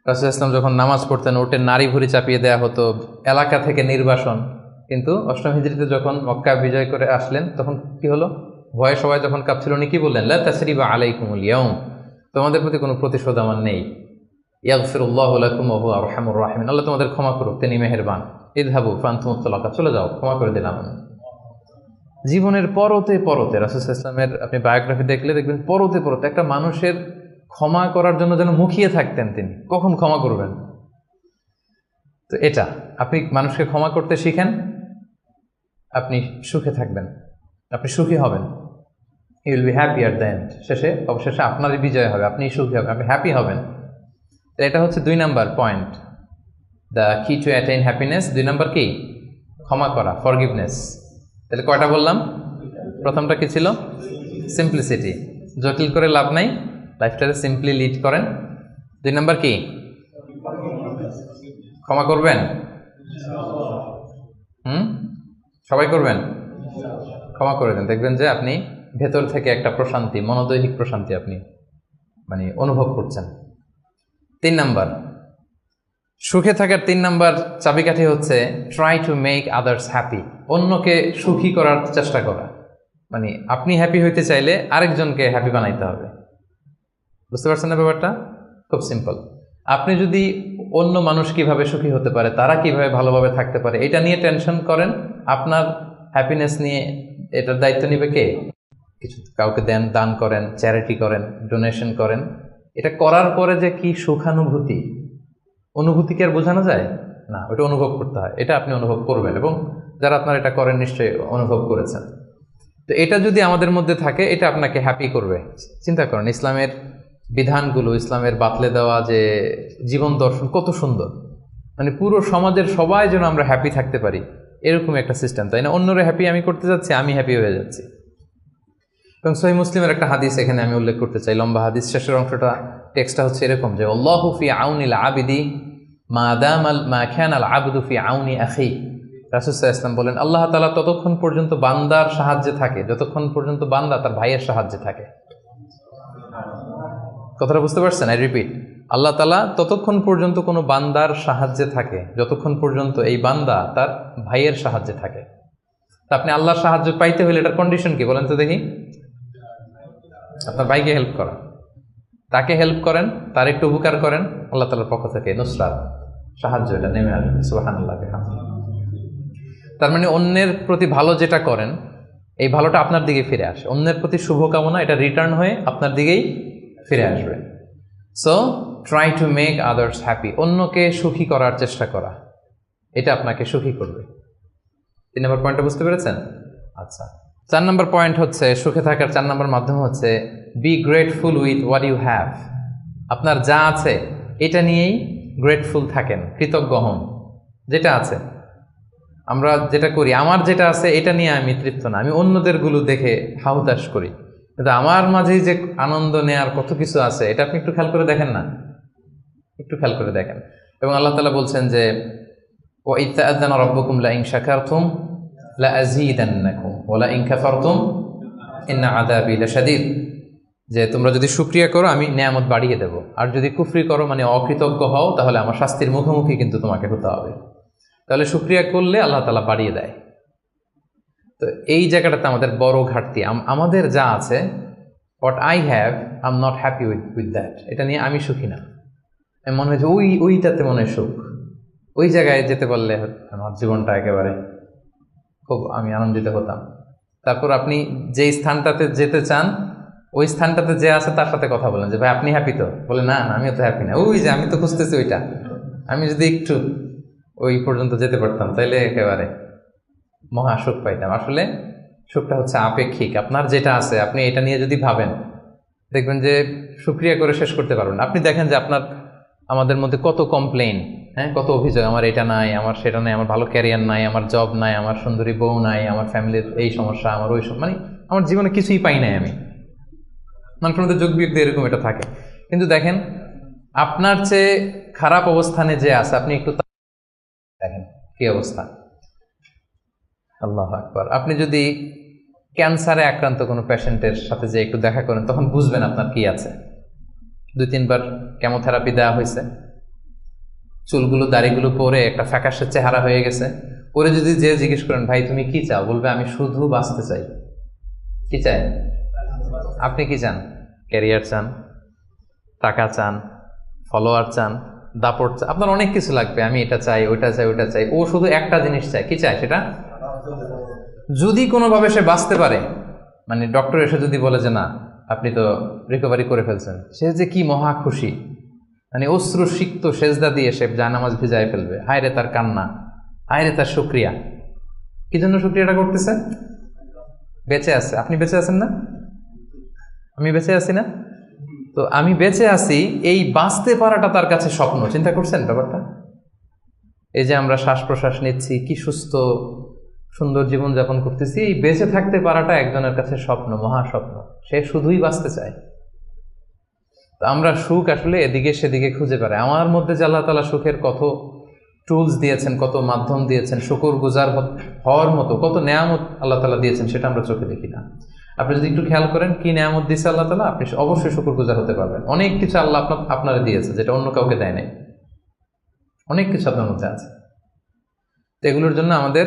রাসূল সাল্লাল্লাহু আলাইহি ওয়াসাল্লাম যখন নামাজ পড়তেন উঠে নারী ভুঁড়ি চাপিয়ে দেওয়া হতো, এলাকা থেকে নির্বাসন। কিন্তু অষ্টম হিজরিতে যখন মক্কা বিজয় করে আসলেন তখন কি হলো? ভয়ে সবাই যখন কাঁপছিল, উনি কি বললেন? লা তাসরিবা আলাইকুমুল ইয়াউম, তোমাদের প্রতি কোনো প্রতিশোধ আমার নেই। ইয়াগফিরুল্লাহু লাকুম ওয়া হুয়া আরহামুর রাহিমিন, আল্লাহ তোমাদের ক্ষমা করুক, তিনি মেহেরবান। ইযহাবু ফাআনতুমুত তালাকা, চলে যাও, ক্ষমা করে দিলাম আমি। জীবনের পরতে পরতে রাসূল সাল্লাল্লাহু আলাইহি ওয়াসাল্লামের আপনি বায়োগ্রাফি দেখলে দেখবেন পরতে পরতে একটা মানুষের ক্ষমা করার জন্য যেন মুখিয়ে থাকতেন তিনি, কখন ক্ষমা করবেন। তো এটা আপনি মানুষকে ক্ষমা করতে শিখেন, আপনি সুখে থাকবেন, আপনি সুখী হবেন। You will be happy at the end, শেষে অবশেষে আপনারই বিজয় হবে, আপনি সুখী হবেন, আপনি হ্যাপি হবেন। তো এটা হচ্ছে 2 নাম্বার পয়েন্ট, দ্য কি টু অ্যাটেইন হ্যাপিনেস। 2 নাম্বার কি? ক্ষমা করা, ফরগিভনেস। তাহলে কয়টা বললাম? প্রথমটা কি ছিল? সিম্পলিসিটি, জটিল করে লাভ নাই, লাইফটাকে সিম্পলি লিড করেন। 2 নাম্বার কি? ক্ষমা করবেন। সবাই করবেন, ক্ষমা করে দেন, দেখবেন যে আপনি ভেতর থেকে একটা প্রশান্তি, মনোদৈহিক প্রশান্তি আপনি মানে অনুভব করছেন। 3 নাম্বার, সুখে থাকার 3 নাম্বার চাবিকাঠি হচ্ছে try to make others happy, অন্যকে সুখী করার চেষ্টা করা। মানে আপনি হ্যাপি হইতে চাইলে আরেকজনকে হ্যাপি বানাইতে হবে। বুঝতে পারছেন না ব্যাপারটা? খুব সিম্পল। আপনি যদি অন্য মানুষ কিভাবে সুখী হতে পারে, তারা কিভাবে ভালোভাবে থাকতে পারে, এটা নিয়ে টেনশন করেন, আপনার হ্যাপিনেস নিয়ে এটার দায়িত্ব নেবে কে? কিছু কাউকে দেন, দান করেন, চ্যারিটি করেন, ডোনেশন করেন। এটা করার পরে যে কি সুখানুভূতি, অনুভূতি কি আর বোঝানো যায় না, ওটা অনুভব করতে হয়। এটা আপনি অনুভব করবেন এবং যারা আপনারা এটা করেন নিশ্চয়ই অনুভব করেছেন। তো এটা যদি আমাদের মধ্যে থাকে, এটা আপনাকে হ্যাপি করবে। চিন্তা করেন ইসলামের বিধানগুলো, ইসলামের বাতলে দেওয়া যে জীবন দর্শন কত সুন্দর, মানে পুরো সমাজের সবাই যেন আমরা হ্যাপি থাকতে পারি, এরকম একটা সিস্টেম, তাই না? অন্যরা হ্যাপি আমি করতে যাচ্ছি, আমি হ্যাপি হয়ে যাচ্ছি। এবং সহিহ মুসলিমের একটা হাদিস এখানে আমি উল্লেখ করতে চাই, লম্বা হাদিস, শেষের অংশটা টেক্সটটা হচ্ছে এরকম যে আল্লাহু ফি আউনিল আবিদি মা কানাল আবদু ফি আউনি আখি। রাসূল সাল্লাল্লাহু আলাইহি ওয়াসাল্লাম বলেন, আল্লাহ তাআলা ততক্ষণ পর্যন্ত বান্দার সাহায্যে থাকে যতক্ষণ পর্যন্ত বান্দা তার ভাইয়ের সাহায্যে থাকে। কথাটা বুঝতে পারছেন? আই রিপিট, আল্লাহ তাআলা ততক্ষণ পর্যন্ত কোনো বান্দার সাহায্যে থাকে যতক্ষণ পর্যন্ত এই বান্দা তার ভাইয়ের সাহায্যে থাকে। তা আপনি আল্লাহর সাহায্য পাইতে হলে এটার কন্ডিশন কি বলেন তো দেখি? আপনার ভাইকে হেল্প করা, তাকে হেল্প করেন, তার একটু উপকার করেন, আল্লাহ তাআলার পক্ষ থেকে নুসরাত, সাহায্য এটা নেমে আসবে। সুবহানাল্লাহ। তার মানে অন্যের প্রতি ভালো যেটা করেন এই ভালোটা আপনার দিকে ফিরে আসে, অন্যের প্রতি শুভকামনা এটা রিটার্ন হয়ে আপনার দিকেই ফিরে আসবে। So try to make others happy, অন্যকে সুখী করার চেষ্টা করা, এটা আপনাকে সুখী করবে। 3 নম্বর পয়েন্টটা বুঝতে পেরেছেন? আচ্ছা, 4 নম্বর পয়েন্ট হচ্ছে সুখে থাকার 4 নম্বর মাধ্যম হচ্ছে be grateful with what you have. আপনার যা আছে এটা নিয়েই গ্রেটফুল থাকেন, কৃতজ্ঞ হন। যেটা আছে, আমরা যেটা করি, আমার যেটা আছে এটা নিয়ে আমি তৃপ্ত না, আমি অন্যদেরগুলো দেখে হাহুতাশ করি, কিন্তু আমার মাঝেই যে আনন্দ নেয়ার কত কিছু আছে এটা আপনি একটু খেয়াল করে দেখেন না, একটু খেয়াল করে দেখেন। এবং আল্লাহ তাআলা বলছেন যে وَإِذْ تَأَذَّنَ رَبُّكُمْ لَئِنْ شَكَرْتُمْ لَأَزِيدَنَّكُمْ وَلَئِنْ كَفَرْتُمْ إِنَّ عَذَابِي لَشَدِيدٌ, যে তোমরা যদি শুকরিয়া করো আমি নেয়ামত বাড়িয়ে দেব, আর যদি কুফরি করো মানে অকৃতজ্ঞ হও তাহলে আমার শাস্তির মুখোমুখি কিন্তু তোমাকে হতে হবে। তাহলে শুকরিয়া করলে আল্লাহ তাআলা বাড়িয়ে দেয়। তো এই জায়গাটাতে আমাদের বড় ঘাটতি, আমাদের যা আছে what I have I am not happy with that, এটা নিয়ে আমি সুখী না। মনে হয় যে ওইটাতে মনে হয় সুখ, ওই জায়গায় যেতে পারলে আমার জীবনটা একেবারে খুব আমি আনন্দিত হতাম। তারপর আপনি যেই স্থানটাতে যেতে চান ওই স্থানটাতে যে আছে তার সাথে কথা বলেন যে ভাই আপনি হ্যাপি তো? বলে না না আমিও তো হ্যাপি না, ওই যে আমি তো খুঁজতেছি ওইটা, আমি যদি একটু ওই পর্যন্ত যেতে পারতাম তাইলে একেবারে মহা সুখ পাইতাম। আসলে সুখটা হচ্ছে আপেক্ষিক, আপনার যেটা আছে আপনি এটা নিয়ে যদি ভাবেন দেখবেন যে শুকরিয়া করে শেষ করতে পারবেন। আপনি দেখেন যে আমাদের মধ্যে কত কমপ্লেইন, হ্যাঁ, কত অভিযোগ, আমার এটা নাই, আমার সেটা নাই, আমার ভালো ক্যারিয়ার নাই, আমার জব নাই, আমার সুন্দরী বউ নাই, আমার ফ্যামিলির এই সমস্যা, আমার ওই মানে আমার জীবনে কিছুই পাই নাই আমি। মানুষের মধ্যে যোগ বিয়োগ এরকম এটা থাকে। কিন্তু দেখেন আপনার চেয়ে খারাপ অবস্থানে যে আছে আপনি একটু দেখেন কি অবস্থা। আল্লাহু আকবার। আপনি যদি ক্যান্সারে আক্রান্ত কোনো পেশেন্টের সাথে যে একটু দেখা করেন তখন বুঝবেন আপনার কি আছে। 2-3 বার কেমোথেরাপি দেওয়া হয়েছে, চুলগুলো দাড়িগুলো পরে একটা ফ্যাকাশে চেহারা হয়ে গেছে, পরে যদি যে জিজ্ঞেস করেন ভাই তুমি কি চাও, বলবে আমি শুধু বাঁচতে চাই। কি চাই? আপনি কি চান? ক্যারিয়ার চান, টাকা চান, ফলোয়ার চান, দাপট চান, আপনার অনেক কিছু লাগবে, আমি এটা চাই, ওইটা চাই, ওইটা চাই। ও শুধু একটা জিনিস চায়, কি চায় সেটা? যদি কোনোভাবে সে বাঁচতে পারে, মানে ডক্টর এসে যদি বলে যে না আপনি তো রিকভারি করে ফেলছেন, সে যে কি মহা খুশি, মানে অশ্রু সিক্ত সেজদা দিয়ে সে জায়নামাজ ভিজায় ফেলবে। হায় রে তার কান্না, হায় রে তার শুকরিয়া। কি জন্য শুকরিয়াটা করতেছে? বেঁচে আছে। আপনি বেঁচে আছেন না? আমি বেঁচে আছি না? তো আমি বেঁচে আছি, এই বাঁচতে পারাটা তার কাছে স্বপ্ন। চিন্তা করছেন ব্যাপারটা? এই যে আমরা শ্বাস প্রশ্বাস নিচ্ছি, কি সুস্থ সুন্দর জীবন যাপন করতেছি, এই বেঁচে থাকতে পারাটা একজনের কাছে স্বপ্ন, মহা স্বপ্ন। সে শুধুই বাঁচতে চায়। তো আমরা সুখ আসলে এদিকে সেদিকে খুঁজে বেড়াই। আমার মধ্যে যে আল্লাহ তাআলা সুখের কত টুলস দিয়েছেন, কত মাধ্যম দিয়েছেন, শুকর গুজার হওয়ার মতো কত নেয়ামত আল্লাহ তাআলা দিয়েছেন, সেটা আমরা চোখে দেখি না। আপনি যদি একটু খেয়াল করেন কি নেয়ামত দিয়েছে আল্লাহ তাআলা, আপনি অবশ্যই শুকর গুজার হতে পারবেন। অনেক কিছু আল্লাহ আপনারা দিয়েছে যেটা অন্য কাউকে দেয় নাই, অনেক কিছু আপনার মধ্যে আছে। তো এগুলোর জন্য আমাদের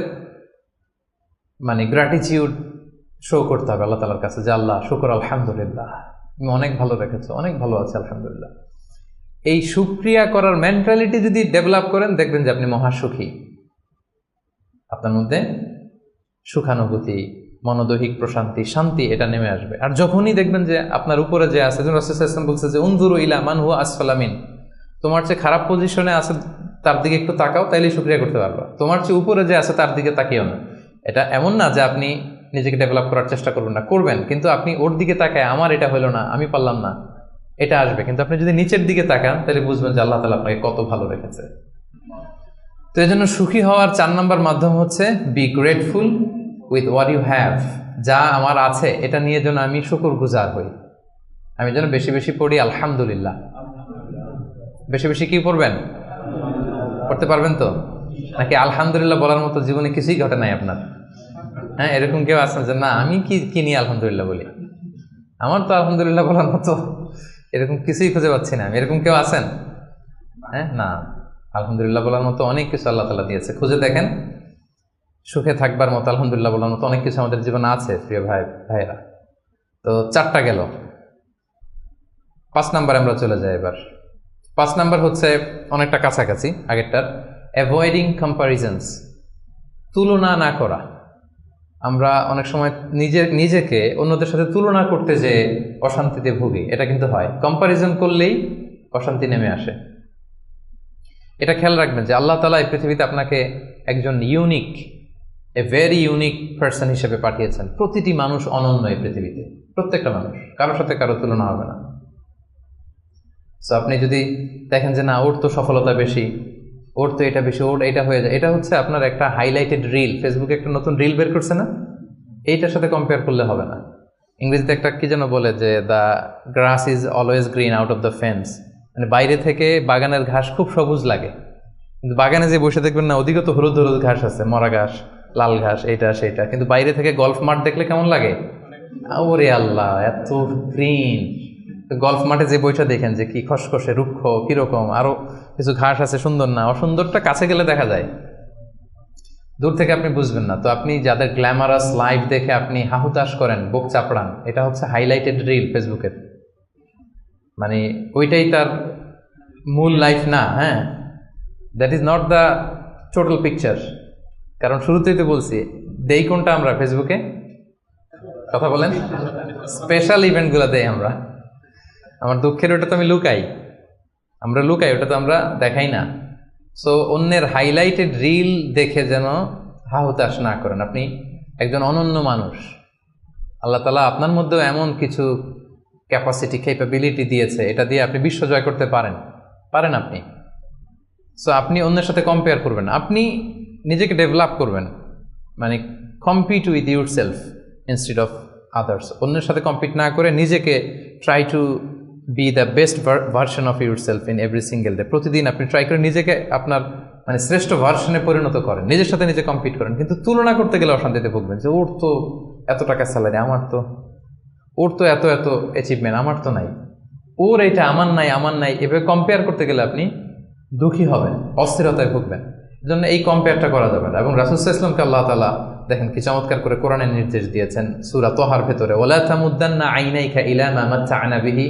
মানে গ্র্যাটিটিউড শো করতে হবে আল্লাহ তাআলার কাছে, যে আল্লাহ শুকর, আলহামদুলিল্লাহ তুমি অনেক ভালো রেখেছো, অনেক ভালো আছে আলহামদুলিল্লাহ। এই শুকরিয়া করার মেন্টালিটি যদি ডেভেলপ করেন দেখবেন যে আপনি মহাসুখী, আপনার মধ্যে সুখানুভূতি, মনোদৈহিক প্রশান্তি, শান্তি এটা নেমে আসবে। আর যখনই দেখবেন যে আপনার উপরে যে আছে, যেমন রাসূল সাল্লাল্লাহু আলাইহি ওয়াসাল্লাম বলছে যে উনজুরু ইলা মান হুয়া আসফালা মিন, তোমার চেয়ে খারাপ পজিশনে আছে তার দিকে একটু তাকাও, তাইলেই শুকরিয়া করতে পারবা। তোমার চেয়ে উপরে যে আছে তার দিকে তাকিও না। এটা এমন না যে আপনি নিজেকে ডেভেলপ করার চেষ্টা করবেন না, করবেন, কিন্তু আপনি ওর দিকে তাকায় আমার এটা হলো না, আমি পারলাম না, এটা আসবে। কিন্তু আপনি যদি নিচের দিকে তাকান তাহলে বুঝবেন যে আল্লাহ তাআলা আপনাকে কত ভালো রেখেছে। তো এই জন্য সুখী হওয়ার 4 নম্বর মাধ্যম হচ্ছে be grateful with what you have. যা আমার আছে এটা নিয়ে যেন আমি শুকরগুজার হই, আমি যেন বেশি বেশি পড়ি আলহামদুলিল্লাহ। বেশি বেশি কি পড়বেন? পড়তে পারবেন তো? নাকি আলহামদুলিল্লাহ বলার মতো জীবনে কিছুই ঘটে নাই আপনার? হ্যাঁ, এরকম কেউ আছেন যে না আমি কি নিয়ে আলহামদুলিল্লাহ বলি, আমার তো আলহামদুলিল্লাহ বলার মতো এরকম কিছুই খুঁজে পাচ্ছি না আমি। এরকম কেউ আছেন? হ্যাঁ, না। আলহামদুলিল্লাহ বলার মতো অনেক কিছু আল্লাহ তাআলা দিয়েছে। খুঁজে দেখেন, সুখে থাকবার মতো আলহামদুলিল্লাহ বলার মতো অনেক কিছু আমাদের জীবনে আছে প্রিয় ভাইরা। তো 4টা গেল। 5 নাম্বার আমরা চলে যাই এবার। 5 নাম্বার হচ্ছে অনেকটা কাছাকাছি আগেরটার, অ্যাভয়েডিং কম্পারিজনস, তুলনা না করা। আমরা অনেক সময় নিজেকে অন্যদের সাথে তুলনা করতে যে অশান্তিতে ভুগি, এটা কিন্তু হয়। কম্পারিজন করলেই অশান্তি নেমে আসে। এটা খেয়াল রাখবেন যে আল্লাহ তাআলা এই পৃথিবীতে আপনাকে একজন unique, a very unique person হিসেবে পাঠিয়েছেন। প্রতিটি মানুষ অনন্য এই পৃথিবীতে, প্রত্যেকটা মানুষ, কারোর সাথে কারো তুলনা হবে না। সো আপনি যদি দেখেন যে না ওর তো সফলতা বেশি, ওর তো এটা বেশি, ওর এটা হয়ে যায়, এটা হচ্ছে আপনার একটা হাইলাইটেড রিল। ফেসবুকে একটা নতুন রিল বের করছে না, এইটার সাথে কম্পেয়ার করলে হবে না। ইংরেজিতে একটা কি যেন বলে যে the grass is always green out of the fence, মানে বাইরে থেকে বাগানের ঘাস খুব সবুজ লাগে, কিন্তু বাগানে যে বসে দেখবেন না ওদিকে তো হলুদ হলুদ ঘাস আছে, মরা ঘাস, লাল ঘাস, এইটা সেইটা, কিন্তু বাইরে থেকে গল্ফ মাঠ দেখলে কেমন লাগে? ওরে আল্লাহ, এত গ্রিন। গল্ফ মাঠে যে বইটা দেখেন যে কি খসখসে রুক্ষ, কিরকম, আরো কিছু ঘাস আছে, সুন্দর না? অসুন্দরটা কাছে গেলে দেখা যায়, দূর থেকে আপনি বুঝবেন না। তো আপনি যাদের গ্ল্যামারাস লাইফ দেখে আপনি হাহুতাশ করেন, বুক চাপড়ান, এটা হচ্ছে হাইলাইটেড রিল ফেসবুকের, মানে ওইটাই তার মূল লাইফ না। হ্যাঁ, that is not the total picture. কারণ শুরুতেই তো বলছি, দেই কোনটা আমরা ফেসবুকে? কথা বলেন, স্পেশাল ইভেন্টগুলো দেই আমরা। আমার দুঃখের ওটা তো আমি লুকাই, আমরা লুকাই, ওটা তো আমরা দেখাই না। সো অন্যের হাইলাইটেড রিল দেখে যেন হাহুতাশ না করেন। আপনি একজন অনন্য মানুষ, আল্লাহ তাআলা আপনার মধ্যেও এমন কিছু ক্যাপাসিটি, ক্যাপাবিলিটি দিয়েছে, এটা দিয়ে আপনি বিশ্ব জয় করতে পারেন আপনি। সো আপনি অন্যের সাথে কম্পেয়ার করবেন, আপনি নিজেকে ডেভেলপ করবেন, মানে compete with your self instead of others. অন্যের সাথে কম্পিট না করে নিজেকে try to B the best version of your self in every single day. প্রতিদিন আপনি ট্রাই করে নিজেকে আপনার মানে শ্রেষ্ঠ ভার্সনে পরিণত করেন, নিজের সাথে নিজে কম্পিট করেন। কিন্তু তুলনা করতে গেলে অশান্তিতে ভুগবেন যে ওর তো এত টাকা স্যালারি, ওর তো এত এত অ্যাচিভমেন্ট, আমার তো নাই, ওর এটা আমার নাই। এভাবে কম্পেয়ার করতে গেলে আপনি দুঃখী হবেন, অস্থিরতায় ভুগবেন। এজন্য এই কম্পেয়ারটা করা যাবে না। এবং রাসূল সাল্লাল্লাহু আলাইহি ওয়াসাল্লামকে আল্লাহ তাআলা দেখেন কি চমৎকার করে কোরআনের নির্দেশ দিয়েছেন সূরা তাহার ভেতরে, ওয়ালা তামুদ্দান্না আইনাইকা ইলা মা মাত্তা'না বিহি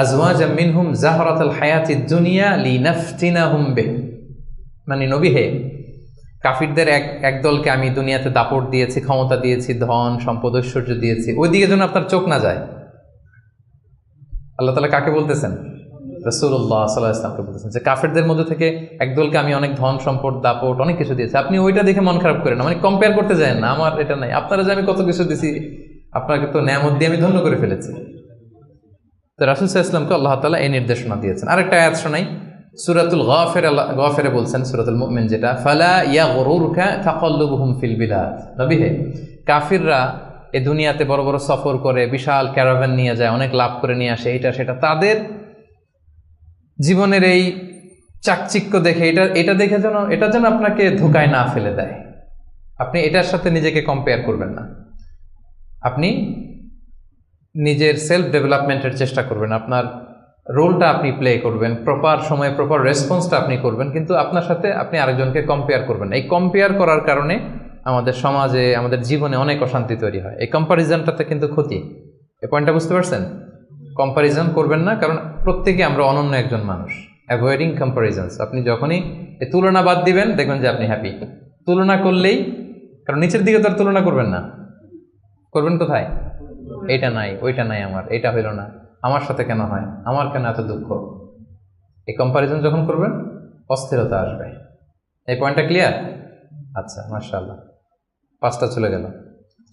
আজওয়াজাম মিনহুম যাহরাতাল হায়াতিদ দুনিয়া লিনাফতিনাহুম বিহি। মানে নবী হে, কাফিরদের এক দলকে আমি দুনিয়াতে দাপট দিয়েছি, ক্ষমতা দিয়েছি, ধন সম্পদ ঐশ্বর্য দিয়েছি, ওই দিকে যেন আপনার চোখ না যায়। আল্লাহ তাআলা কাকে বলতেছেন? রাসূলুল্লাহ সাল্লাল্লাহু আলাইহি ওয়াসাল্লামকে বলতেছেন যে কাফেরদের মধ্যে থেকে একদলকে আমি অনেক ধন সম্পদ দাপট অনেক কিছু দিয়েছি, আপনি ওইটা দেখে মন খারাপ করেন না, মানে কম্পেয়ার করতে যায় না, আমার এটা নাই, আপনারা যে আমি কত কিছু দিছি, আপনাকে তো নেয়ামত দিয়ে আমি ধন্য করে ফেলেছি। তো রাসূল সাল্লাল্লাহু আলাইহি ওয়াসাল্লামকে আল্লাহ তাআলা এই নির্দেশনা দিয়েছেন। আরেকটা আয়াত শোনাই, সূরাতুল গাফিরে বলছেন, সূরাতুল মুমিন যেটা, ফালা ইয়াগরুরকা তাকাল্লুবুহুম ফিল বিলাদ। নবী হে, কাফিররা এই দুনিয়াতে বড় বড় সফর করে, বিশাল ক্যারাভান নিয়ে যায়, অনেক লাভ করে নিয়ে আসে, এটা সেটা, তাদের জীবনের এই চাকচিক্য দেখে, এটা দেখে এটা যেন আপনাকে ধোকায় না ফেলে দেয়। আপনি এটার সাথে নিজেকে কম্পেয়ার করবেন না, আপনি নিজের সেলফ ডেভেলপমেন্টের চেষ্টা করবেন, আপনার রোলটা আপনি প্লে করবেন, প্রপার সময়ে প্রপার রেসপন্সটা আপনি করবেন, কিন্তু আপনার সাথে আপনি আরেকজনকে কম্পেয়ার করবেন। এই কম্পেয়ার করার কারণে আমাদের সমাজে, আমাদের জীবনে অনেক অশান্তি তৈরি হয়। এই কম্পারিজনটাতে কিন্তু ক্ষতি। এই পয়েন্টটা বুঝতে পারছেন? কম্পারিজন করবেন না, কারণ প্রত্যেকে আমরা অনন্য একজন মানুষ। অ্যাভয়েডিং কম্পারিজনস, আপনি যখনই এই তুলনা বাদ দিবেন দেখবেন যে আপনি হ্যাপি। তুলনা করলেই, কারণ নিচের দিকে তো আর তুলনা করবেন না, করবেন কোথায়? এইটা নাই, ওইটা নাই, আমার এইটা হইল না, আমার সাথে কেন হয়, আমার কেন এত দুঃখ। এই কম্পারিজন যখন করবেন অস্থিরতা আসবে। এই পয়েন্টটা ক্লিয়ার? আচ্ছা, মাশাআল্লাহ, 5টা চলে গেল।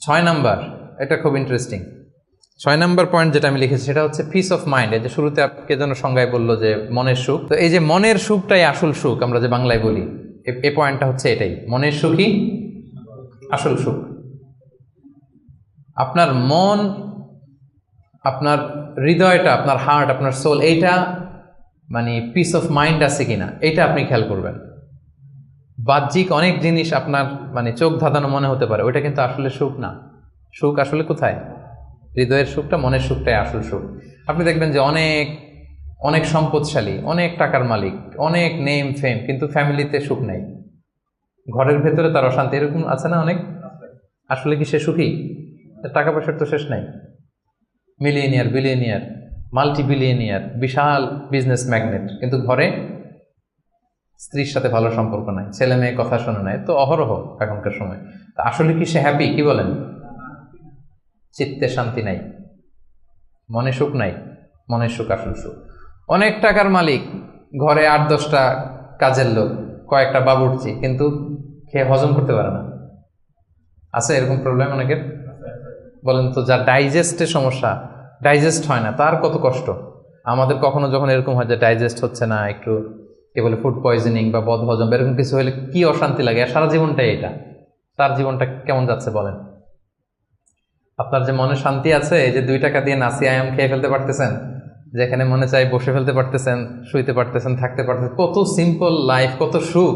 6 নাম্বার, এটা খুব ইন্টারেস্টিং। 6 নাম্বার পয়েন্ট যেটা আমি লিখেছি সেটা হচ্ছে পিস অফ মাইন্ড। এই যে শুরুতে কে যেন সংজ্ঞায় বললো যে মনের সুখ, তো এই যে মনের সুখটাই আসল সুখ, আমরা যে বাংলায় বলি, এই পয়েন্টটা হচ্ছে এটাই, মনের সুখই আসল সুখ। আপনার মন, আপনার হৃদয়টা, আপনার হার্ট, আপনার সোল, এইটা মানে পিস অফ মাইন্ড আছে কিনা এটা আপনি খেয়াল করবেন। বাহ্যিক অনেক জিনিস আপনার মানে চোখ ধাঁধানো মনে হতে পারে, ওইটা কিন্তু আসলে সুখ না। সুখ আসলে কোথায়? হৃদয়ের সুখটা, মনের সুখটাই আসল সুখ। আপনি দেখবেন যে অনেক অনেক সম্পদশালী, অনেক টাকার মালিক, অনেক নেম ফেম, কিন্তু ফ্যামিলিতে সুখ নেই, ঘরের ভেতরে তার অশান্তি, এরকম আছে না অনেক? আসলে কি সে সুখী? টাকা পয়সার তো শেষ নাই, মিলিয়নিয়ার, বিলিয়নিয়ার, মাল্টি বিলিয়নিয়ার, বিশাল বিজনেস ম্যাগনেট, কিন্তু ঘরে স্ত্রীর সাথে ভালো সম্পর্ক নাই, ছেলে মেয়ে কথা শোনে নাই, তো অহরহ এখনকার সময়। আসলে কি সে হ্যাপি? কি বলেন? চিত্তে শান্তি নাই, মনে সুখ নাই। মনের সুখ আসল সুখ। অনেক টাকার মালিক, ঘরে 8-10টা কাজের লোক, কয়েকটা বাবুর্চি, কিন্তু খেয়ে হজম করতে পারে না। আছে এরকম প্রবলেম অনেকের? বলেন তো, যার ডাইজেস্টের সমস্যা, ডাইজেস্ট হয় না, তার কত কষ্ট। আমাদের কখনো যখন এরকম হয় যে ডাইজেস্ট হচ্ছে না, একটু কি বলে ফুড পয়জনিং বা বদহজম এরকম কিছু হলে কি অশান্তি লাগে, আর সারা জীবনটাই এটা। তার জীবনটা কেমন যাচ্ছে বলেন? আপনার যে মনে শান্তি আছে, এই যে 2 টাকা দিয়ে নাসি আয়াম খেয়ে ফেলতে পারতেছেন, যেখানে মনে চাই বসে ফেলতে পারতেছেন, শুইতে পারতেছেন, থাকতে পারতেছেন, কত সিম্পল লাইফ, কত সুখ।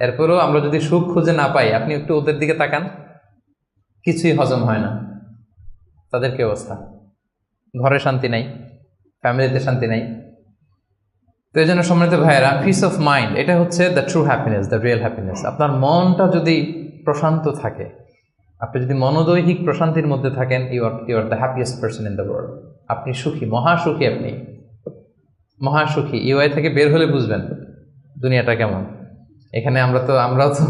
এরপরেও আমরা যদি সুখ খুঁজে না পাই, আপনি একটু ওদের দিকে তাকান, কিছুই হজম হয় না। তাদের কি অবস্থা? ঘরে শান্তি নাই, ফ্যামিলিতে শান্তি নাই। তো এই জন্য সম্মানিত ভাইয়েরা, পিস অফ মাইন্ড, এটা হচ্ছে the true happiness, the real happiness. আপনার মনটা যদি প্রশান্ত থাকে, আপনি যদি মনোদৈহিক প্রশান্তির মধ্যে থাকেন, you are the happiest person in the world. আপনি সুখী, মহাসুখী, আপনি মহাসুখী। ইউআই থেকে বের হলে বুঝবেন দুনিয়াটা কেমন। এখানে আমরাও তো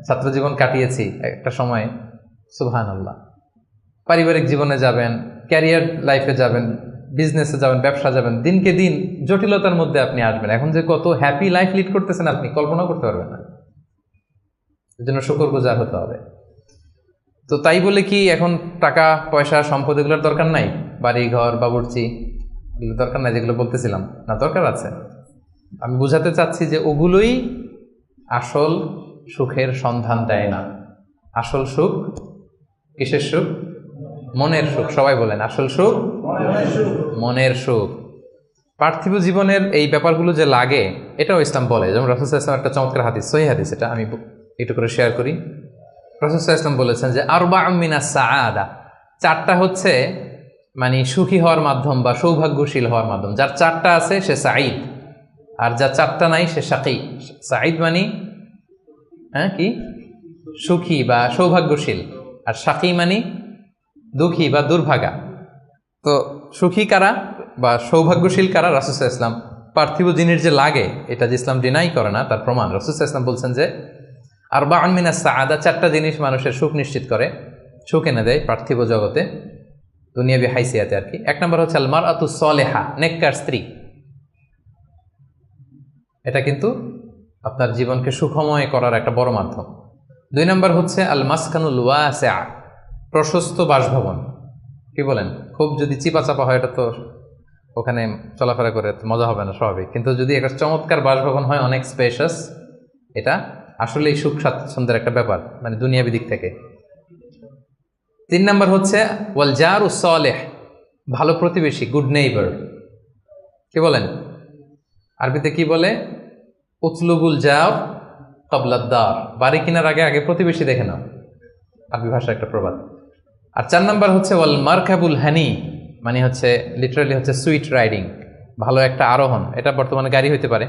ছাত্র জীবন কাটিয়েছি একটা সময়, সুবহানাল্লাহ। পারিবারিক জীবনে যাবেন, ক্যারিয়ার লাইফে যাবেন, বিজনেসে যাবেন, ব্যবসা যাবেন, দিনকে দিন জটিলতার মধ্যে আপনি আসবেন। এখন যে কত হ্যাপি লাইফ লিড করতেছেন আপনি কল্পনা করতে পারবেন না। এর জন্য শুকরগুজার হতে হবে। তো তাই বলে কি এখন টাকা পয়সা সম্পদ এগুলোর দরকার নাই? বাড়ি ঘর বাবুর্চি এগুলো দরকার নাই, যেগুলো বলতেছিলাম না? দরকার আছে। আমি বুঝাতে চাচ্ছি যে ওগুলোই আসল সুখের সন্ধান দেয় না। আসল সুখ কিসের সুখ? মনের সুখ। সবাই বলেন আসল সুখ মনের সুখ। পার্থিব জীবনের এই ব্যাপারগুলো যে লাগে, এটাও ইসলাম বলে। যেমন রাসূল সাল্লাল্লাহু আলাইহি ওয়াসাল্লাম একটা চমৎকার হাদিস, সহিহ হাদিস, এটা আমি একটু করে শেয়ার করি। রাসূল সাল্লাল্লাহু আলাইহি ওয়াসাল্লাম বলেছেন যে আরবাউম মিনাস সাআদা, 4টা হচ্ছে মানে সুখী হওয়ার মাধ্যম বা সৌভাগ্যশীল হওয়ার মাধ্যম। যার 4টা আছে সে সাঈদ, আর যার 4টা নাই সে শাকী। সাঈদ মানে কি? সুখী বা সৌভাগ্যশীল, আর শাকী মানে দুঃখী বা দুর্ভাগা। তো সুখী কারা বা সৌভাগ্যশীল কারা? রাসূল সাল্লাল্লাহু আলাইহি ওয়াসাল্লাম পার্থিব জিনিস যে লাগে, এটা যে ইসলাম ডিনাই করে না তার প্রমাণ রাসূল সাল্লাল্লাহু আলাইহি ওয়াসাল্লাম বলছেন যে আরবাউন মিনাস সাআদা, 4টা জিনিস মানুষের সুখ নিশ্চিত করে, সুখ এনে দেয় পার্থিব জগতে, দুনিয়াবি হাইসিয়াতে আর কি। 1 নম্বর হচ্ছে আল মারআতুস সালেহা, নেককার স্ত্রী। এটা কিন্তু আপনার জীবনকে সুখময় করার একটা বড় মাধ্যম। 2 নম্বর হচ্ছে আল মাসকানুল ওয়াসিআ, প্রশস্ত বাসভবন। কি বলেন? খুব যদি চিপা চাপা হয়, এটা তো ওখানে চলাফেরা করে মজা হবে না, স্বাভাবিক। কিন্তু যদি একটা চমৎকার বাসভবন হয়, অনেক স্পেশাস, এটা আসলেই সুখ স্বাচ্ছন্দ্যের একটা ব্যাপার, মানে দুনিয়াবি দিক থেকে। 3 নম্বর হচ্ছে ওয়াল জারুস সালেহ, ভালো প্রতিবেশী, গুড নেইবার। কি বলেন? আরবিতে কি বলে? উতলুবুল জার ক্বাবলাদ দার, বাড়ি কেনার আগে আগে প্রতিবেশী দেখে নাও, আরবি ভাষা একটা প্রবাদ। আর 4 নম্বর হচ্ছে ওয়াল মারকাবুল হানি, মানে হচ্ছে লিটারালি হচ্ছে সুইট রাইডিং, ভালো একটা আরোহণ। এটা বর্তমানে গাড়ি হইতে পারে,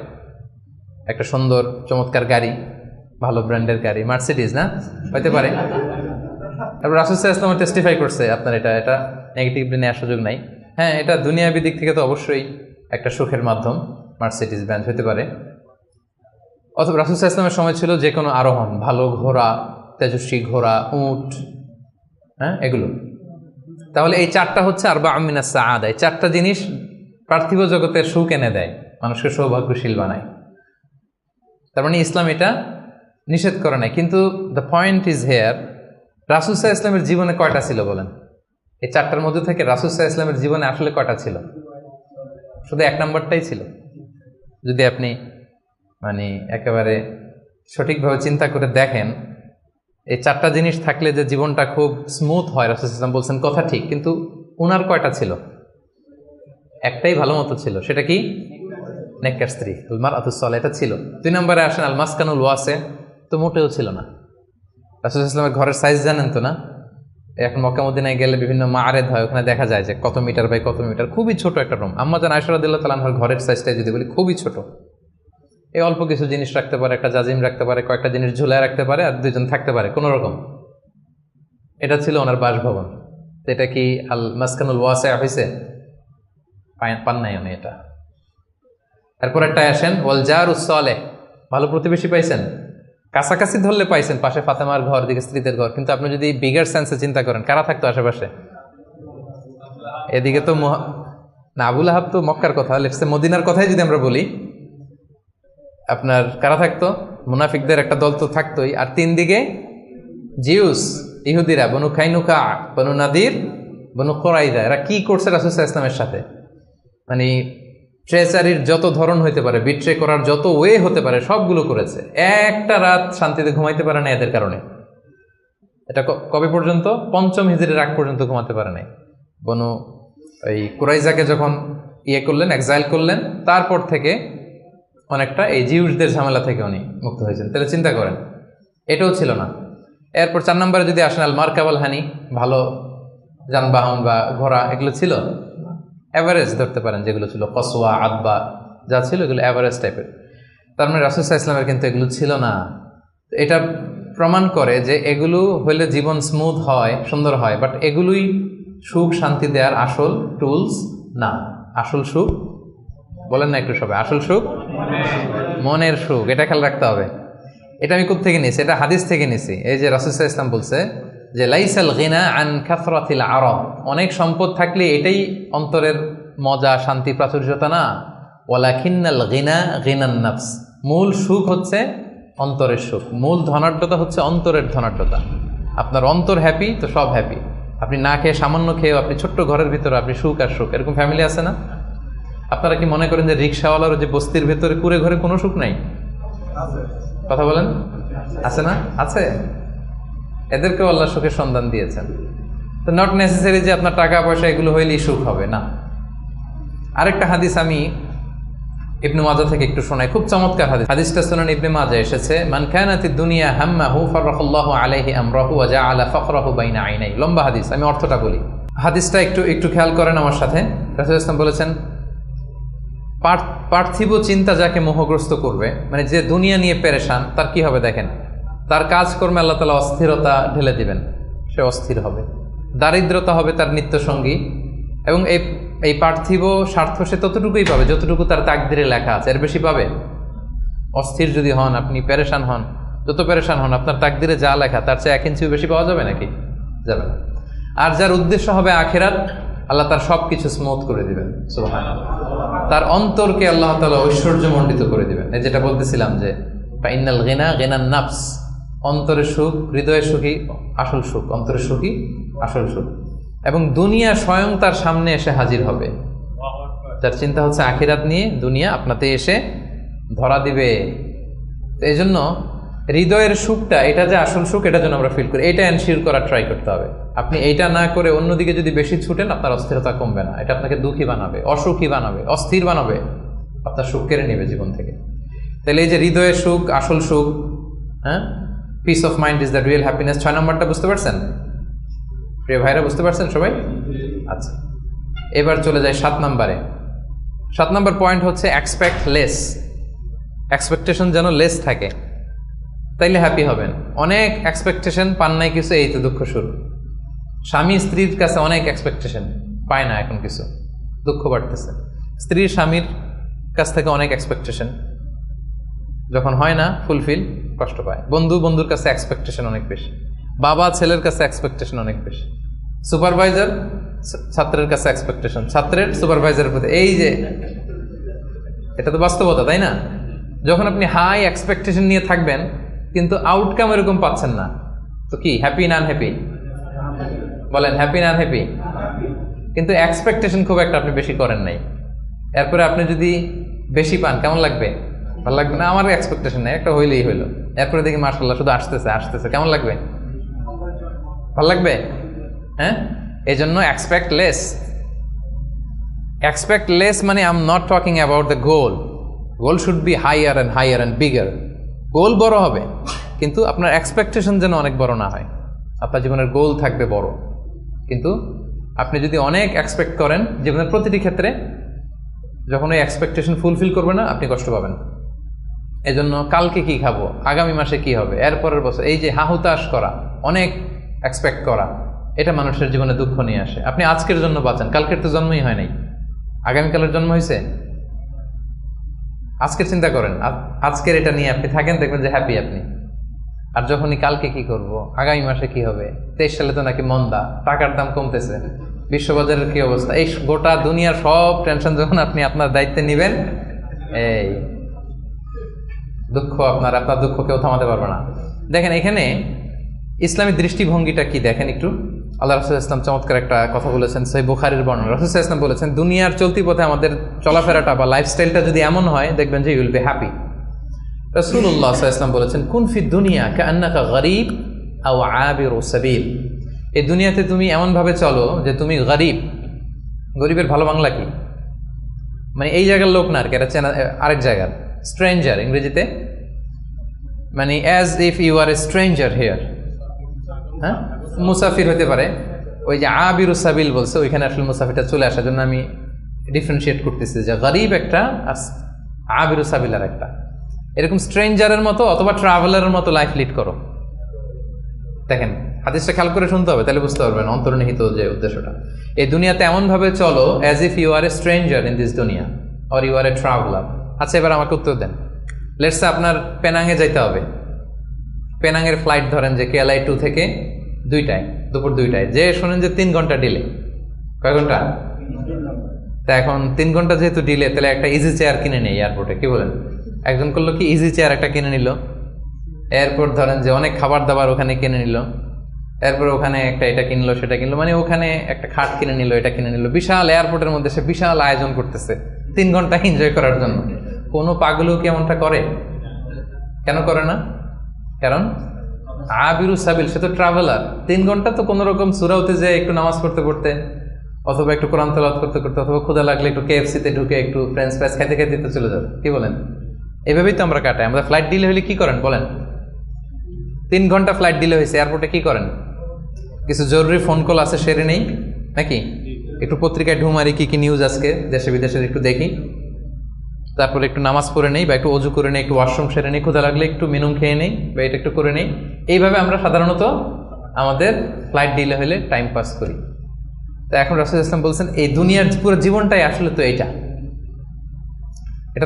একটা সুন্দর চমৎকার গাড়ি, ভালো ব্র্যান্ডের গাড়ি, মার্সিডিজ না হইতে পারে। তারপর রাসূল সাল্লাল্লাহু আলাইহি ওয়াসাল্লাম টেস্টিফাই করছে, আপনার এটা নেগেটিভলি নেওয়ার সুযোগ নাই। হ্যাঁ, এটা দুনিয়াবি দিক থেকে তো অবশ্যই একটা সুখের মাধ্যম, মার্সিডিজ ব্র্যান্ড হতে পারে। অথবা রাসূল সাল্লাল্লাহু আলাইহি ওয়াসাল্লামের সময় ছিল যে কোনো আরোহণ, ভালো ঘোড়া, তেজস্বী ঘোড়া, উট, হ্যাঁ এগুলো। তাহলে এই 4টা হচ্ছে আরবাউম মিনাস সাআদা। এই 4টা জিনিস পার্থিব জগতের সুখ এনে দেয়, মানুষকে সৌভাগ্যশীল বানায়। তার মানে ইসলাম এটা নিষেধ করে নাই। কিন্তু দ্য পয়েন্ট ইজ হেয়ার, রাসূল সাল্লাল্লাহু আলাইহি ওয়াসাল্লামের জীবনে কয়টা ছিল বলেন? এই 4টার মধ্যে থেকে রাসূল সাল্লাল্লাহু আলাইহি ওয়াসাল্লামের জীবনে আসলে কয়টা ছিল? শুধু 1 নম্বরটাই ছিল। যদি আপনি মানে একেবারে সঠিকভাবে চিন্তা করে দেখেন, এই 4টা জিনিস থাকলে যে জীবনটা খুব স্মুথ হয়, রাসূল সাল্লাল্লাহু আলাইহি ওয়াসাল্লাম বলছেন কথা ঠিক, কিন্তু উনার কয়টা ছিল? একটাই ভালো মতো ছিল। সেটা কি? নেককার স্ত্রী, আল মারআতুস সালেহা, এটা ছিল। 2 নম্বরে আসেন আল মাসকানুল ওয়াসি, তো মোটেও ছিল না। রাসূল সাল্লাল্লাহু আলাইহি ওয়াসাল্লামের ঘরের সাইজ জানেন তো না? এখন মক্কা মদিনায় গেলে বিভিন্ন মাআরেদ হয়, ওখানে দেখা যায় যে কত মিটার বাই কত মিটার, খুবই ছোট একটা রুম। আম্মা জান আয়েশা রাদিয়াল্লাহু তাআলা আনহার ঘরের সাইজটা যদি বলি খুবই ছোট, এই অল্প কিছু জিনিস রাখতে পারে, একটা জাজিম রাখতে পারে, কয়েকটা জিনিস ঝুলায় রাখতে পারে, আর দুইজন থাকতে পারে কোনো রকম। এটা ছিল ওনার বাসভবন। এটা কি আল মাসকানুল ওয়াসিআ হয়েছে? পান নাই উনি এটা। এরপর একটা আসেন ওয়াল জারুস সালেহ, ভালো প্রতিবেশী পাইছেন, কাছাকাছি ধরলে পাইছেন, পাশে ফাতেমার ঘর, দিকে স্ত্রীদের ঘর। কিন্তু আপনি যদি বিগার সেন্সে চিন্তা করেন, কারা থাকতো আশেপাশে? এদিকে তো না, আবুল আহাব তো মক্কার কথা, লেটসে মদিনার কথাই যদি আমরা বলি, আপনার কারা থাকতো? মুনাফিকদের একটা দল তো থাকতোই, আর তিন দিকে জিউস, ইহুদিরা, বনু খাইনুকা, বনু নাদির, বনু কোরাইদা। এরা কি করছে রাসূল সাল্লাল্লাহু আলাইহি ওয়াসাল্লামের সাথে? মানে ট্রেচারির যত ধরন হইতে পারে, বিট্রে করার যত ওয়ে হতে পারে, সবগুলো করেছে। একটা রাত শান্তিতে ঘুমাইতে পারে না এদের কারণে। এটা কবে পর্যন্ত? পঞ্চম হিজরির আগ পর্যন্ত ঘুমাতে পারে নাই। বনু এই কুরাইজাকে যখন করলেন, এক্সাইল করলেন, তারপর থেকে অনেকটা এই জিউসদের ঝামেলা থেকে উনি মুক্ত হয়েছেন। তাহলে চিন্তা করেন, এটাও ছিল না। এরপর 4 নম্বরে যদি আসেন, আল মারকাবাল হানি, ভালো যানবাহন বা ঘোড়া, এগুলো ছিল অ্যাভারেজ ধরতে পারেন, যেগুলো ছিল কসওয়া, আদবা, যা ছিল এগুলো অ্যাভারেজ টাইপের। তার মানে রাসূল সাল্লাল্লাহু আলাইহি ওয়াসাল্লামের কিন্তু এগুলো ছিল না। এটা প্রমাণ করে যে এগুলো হইলে জীবন স্মুথ হয়, সুন্দর হয়, বাট এগুলোই সুখ শান্তি দেওয়ার আসল টুলস না। আসল সুখ বলেন না একটু সবাই, আসল সুখ মনের সুখ। এটা খেয়াল রাখতে হবে। এটা আমি কোথা থেকে নিয়েছি? এটা হাদিস থেকে নিয়েছি। এই যে রাসূল সাল্লাল্লাহু আলাইহি ওয়াসাল্লাম বলছে যে লাইসাল গিনা আন কাসরাতিল আরাব, অনেক সম্পদ থাকলে এটাই অন্তরের মজা, শান্তি, প্রাচুর্যতা না। ওয়ালাকিন্নাল গিনা গিনান নাফস, মূল সুখ হচ্ছে অন্তরের সুখ, মূল ধনাঢ্যতা হচ্ছে অন্তরের ধনাঢ্যতা। আপনার অন্তর হ্যাপি তো সব হ্যাপি। আপনি না খেয়ে, সামান্য খেয়েও, আপনি ছোট্ট ঘরের ভিতরে আপনি সুখ আর সুখ। এরকম ফ্যামিলি আছে না? আপনারা কি মনে করেন যে রিক্সাওয়ালার যে বস্তির ভেতরে কুড়ে ঘরে কোনো সুখ নাই? কথা বলেন, আছে না? আছে। এদেরকেও আল্লাহ সুখের সন্ধান দিয়েছেন। তো নট নেসেসারি যে আপনার টাকা পয়সা এগুলো হইলেই সুখ হবে না। আরেকটা হাদিস আমি ইবনে মাজাহ থেকে একটু শোনাই, খুব চমৎকার হাদিস। হাদিসটা সুনান ইবনে মাজাহ এসেছে, মান কানাতিদ দুনিয়া হাম্মাহু ফারাকাল্লাহু আলাইহি আমরাহু ওয়া জাআলা ফাকরাহু বাইনা আইনাই। লম্বা হাদিস, আমি অর্থটা বলি। হাদিসটা একটু খেয়াল করেন আমার সাথে। রাসূল সাল্লাল্লাহু বলেছেন, পার্থিব চিন্তা যাকে মোহগ্রস্ত করবে, মানে যে দুনিয়া নিয়ে পেরেশান, তার কি হবে দেখেন, তার কাজকর্মে আল্লাহ তাআলা অস্থিরতা ঢেলে দিবেন, সে অস্থির হবে। দারিদ্রতা হবে তার নিত্যসঙ্গী, এবং এই পার্থিব স্বার্থ সে ততটুকুই পাবে যতটুকু তার তাকদিরে লেখা আছে, এর বেশি পাবে? অস্থির যদি হন, আপনি পেরেশান হন, যত পেরেশান হন, আপনার তাকদিরে যা লেখা তার চেয়ে 1 ইঞ্চিও বেশি পাওয়া যাবে নাকি? যাবে না। আর যার উদ্দেশ্য হবে আখিরাত, আল্লাহ তার সব কিছু স্মুথ করে দিবেন, সুবহানাল্লাহ। তার অন্তরকে আল্লাহ তাআলা ঐশ্বর্যমণ্ডিত করে দিবেন। এই যেটা বলতেছিলাম যে ফাইনাল গিনা গিনান নাফস, অন্তরের সুখ, হৃদয়ের সুখী আসল সুখ, অন্তরের সুখী আসল সুখ। এবং দুনিয়া স্বয়ং তার সামনে এসে হাজির হবে। যার চিন্তা হচ্ছে আখিরাত নিয়ে, দুনিয়া আপনাতে এসে ধরা দিবে। তো এই জন্য হৃদয়ের সুখটা, এটা যে আসল সুখ, এটা যেন আমরা ফিল করি, এটা এনশিওর করার ট্রাই করতে হবে। আপনি এইটা না করে অন্যদিকে যদি বেশি ছুটেন, আপনার অস্থিরতা কমবে না, এটা আপনাকে দুঃখী বানাবে, অসুখী বানাবে, অস্থির বানাবে, আপনার সুখ কেড়ে নেবে জীবন থেকে। তাহলে এই যে হৃদয়ের সুখ, আসল সুখ, হ্যাঁ, piece of mind is the real happiness. 6 নম্বরটা বুঝতে পারছেন প্রিয় ভাইরা? বুঝতে পারছেন সবাই? আচ্ছা, এবার চলে যায় 7 নম্বরে। 7 নম্বর পয়েন্ট হচ্ছে এক্সপেক্ট লেস। এক্সপেকটেশন যেন লেস থাকে, তাইলে হ্যাপি হবেন। অনেক এক্সপেকটেশন পান নাই কিছু, এই তো দুঃখ শুরু। স্বামী স্ত্রীর কাছে অনেক এক্সপেকটেশন, পায় না এখন কিছু, দুঃখ বাড়তেছে। স্ত্রী স্বামীর কাছ থেকে অনেক এক্সপেকটেশন, যখন হয় না ফুলফিল, কষ্ট পায়। বন্ধু বন্ধুর কাছে এক্সপেকটেশন অনেক বেশি, বাবা ছেলের কাছে এক্সপেকটেশন অনেক বেশি, সুপারভাইজার ছাত্রের কাছে এক্সপেকটেশন, ছাত্রের সুপারভাইজারের প্রতি। এই যে এটা তো বাস্তবতা, তাই না? যখন আপনি হাই এক্সপেকটেশন নিয়ে থাকবেন কিন্তু আউটকাম এরকম পাচ্ছেন না, তো কি হ্যাপি না আনহ্যাপি? বলেন, হ্যাপি না আনহ্যাপি? কিন্তু এক্সপেকটেশন খুব একটা আপনি বেশি করেন নাই, এরপরে আপনি যদি বেশি পান কেমন লাগবে? ভালো লাগবে না? আমার এক্সপেকটেশন নেই, একটা হইলেই হইলো, এরপরে দেখি মাশাআল্লাহ শুধু আসতেছে আসতেছে, কেমন লাগবে? ভালো লাগবে? হ্যাঁ, এই জন্য এক্সপেক্ট লেস। এক্সপেক্ট লেস মানে I am not talking about the goal. Goal should be higher and bigger. Goal বড় হবে, কিন্তু আপনার এক্সপেকটেশন যেন অনেক বড় না হয়। আপনার জীবনের গোল থাকবে বড়। কিন্তু আপনি যদি অনেক এক্সপেক্ট করেন জীবনের প্রতিটি ক্ষেত্রে, যখন ওই এক্সপেকটেশন ফুলফিল করবে না আপনি কষ্ট পাবেন। এজন্য কালকে কি খাবো, আগামী মাসে কি হবে, এরপরের বছর, এই যে হাহুতাশ করা, অনেক এক্সপেক্ট করা, এটা মানুষের জীবনে দুঃখ নিয়ে আসে। আপনি আজকের জন্য বাঁচেন, কালকের তো জন্মই হয় নাই, আগামীকালের জন্ম হয়েছে। আজকের চিন্তা করেন, আজকের এটা নিয়ে আপনি থাকেন, দেখবেন যে হ্যাপি আপনি। আর যখনই কালকে কি করব, আগামী মাসে কি হবে, 23 সালে তো নাকি মন্দা, টাকার দাম কমতেছে, বিশ্ববাজারের কি অবস্থা, এই গোটা দুনিয়ার সব টেনশন যখন আপনি আপনার দায়িত্বে নেবেন, এই দুঃখ আপনার দুঃখ কেউ থামাতে পারবে না। দেখেন এখানে ইসলামী দৃষ্টিভঙ্গিটা কি দেখেন একটু। আল্লাহ রাসূল ইসলাম চমৎকার একটা কথা বলেছেন, সহিহ বুখারীর বর্ণনা। রাসূল ইসলাম বলেছেন, দুনিয়ার চলতি পথে আমাদের চলাফেরাটা বা লাইফস্টাইলটা যদি এমন হয়, দেখবেন যে ইউ উইল বি হ্যাপি। রাসূলুল্লাহ সাল্লাল্লাহু আলাইহি ওয়াসাল্লাম বলেছেন, কুন ফি দুনিয়া কাআন্নাকা গরীব আও আবিরু সাবিল। এই দুনিয়াতে তুমি এমনভাবে চলো যে তুমি গরীব। গরীবের ভালো বাংলা কি? মানে এই জায়গার লোক না আর কি, এটা চেনা আরেক জায়গার, স্ট্রেঞ্জার ইংরেজিতে, মানে as if you are a stranger here. হ্যাঁ, মুসাফির হতে পারে। ওই যে আবিরু সাবিল বলছে, ওইখানে আসলে মুসাফিরটা চলে আসার জন্য আমি ডিফারেন্সিয়েট করতেছি যে গরীব একটা আর আবিরু সাবিল আর একটা। এরকম স্ট্রেঞ্জারের মতো অথবা ট্রাভেলারের মতো লাইফ লিড করো। দেখেন হাদিসটা খেয়াল করে শুনতে হবে, তাহলে বুঝতে পারবেন অন্তর্নিহিত যে উদ্দেশ্যটা। এই দুনিয়াতে এমনভাবে চলো as if you are a stranger in this দুনিয়া or you are a traveller. আচ্ছা, এবার আমাকে উত্তর দেন। লেটস সে আপনার পেনাঙে যাইতে হবে, পেনাঙের ফ্লাইট ধরেন যে কেএলআই 2 থেকে 2টায়, দুপুর 2টায়, যে শোনেন যে 3 ঘন্টা ডিলে। কয় ঘন্টা? তা এখন 3 ঘন্টা যেহেতু ডিলে, তাহলে একটা ইজি চেয়ার কিনে নেই এয়ারপোর্টে, কি বলেন? একজন করলো কি, ইজি চেয়ার একটা কিনে নিল। এরপর ধরেন যে অনেক খাবার দাবার ওখানে কিনে নিল, এরপর ওখানে একটা এটা কিনলো সেটা কিনলো, মানে ওখানে একটা খাট কিনে নিল, এটা কিনে নিল। বিশাল এয়ারপোর্টের মধ্যে সে বিশাল আয়োজন করতেছে 3 ঘন্টা এনজয় করার জন্য। কোনো পাগলও কি এমনটা করে? কেন করে না? কারণ আবিরু সাবিল, সে তো ট্রাভেলার। 3 ঘন্টা তো কোনো রকম সুরাউতে যায় একটু নামাজ পড়তে পড়তে, অথবা একটু কোরআন তেলাওয়াত করতে করতে, অথবা ক্ষুধা লাগলে একটু কেএফসিতে ঢুকে একটু ফ্রেঞ্চ ফ্রাইস খাইতে খাইতে তো চলে যাবে, কি বলেন? এভাবেই তো আমরা কাটাই। আমাদের ফ্লাইট ডিলে হলে কি করেন বলেন? 3 ঘন্টা ফ্লাইট ডিলে হয়েছে, এয়ারপোর্টে কি করেন? কিছু জরুরি ফোন কল আছে, সেরে নেই নাকি? একটু পত্রিকায় ঢুমারি, কি কি নিউজ আজকে দেশে বিদেশের একটু দেখি, তারপরে একটু নামাজ পড়ে নেই বা একটু অজু করে নেই, একটু ওয়াশরুম সেরে নেই, ক্ষুধা লাগলে একটু মেনু খেয়ে নেই বা এটা একটু করে নেই। এইভাবে আমরা সাধারণত আমাদের ফ্লাইট ডিলে হলে টাইম পাস করি। তো এখন রাসূল ইসলাম বলছেন, এই দুনিয়ার পুরো জীবনটাই আসলে তো এটা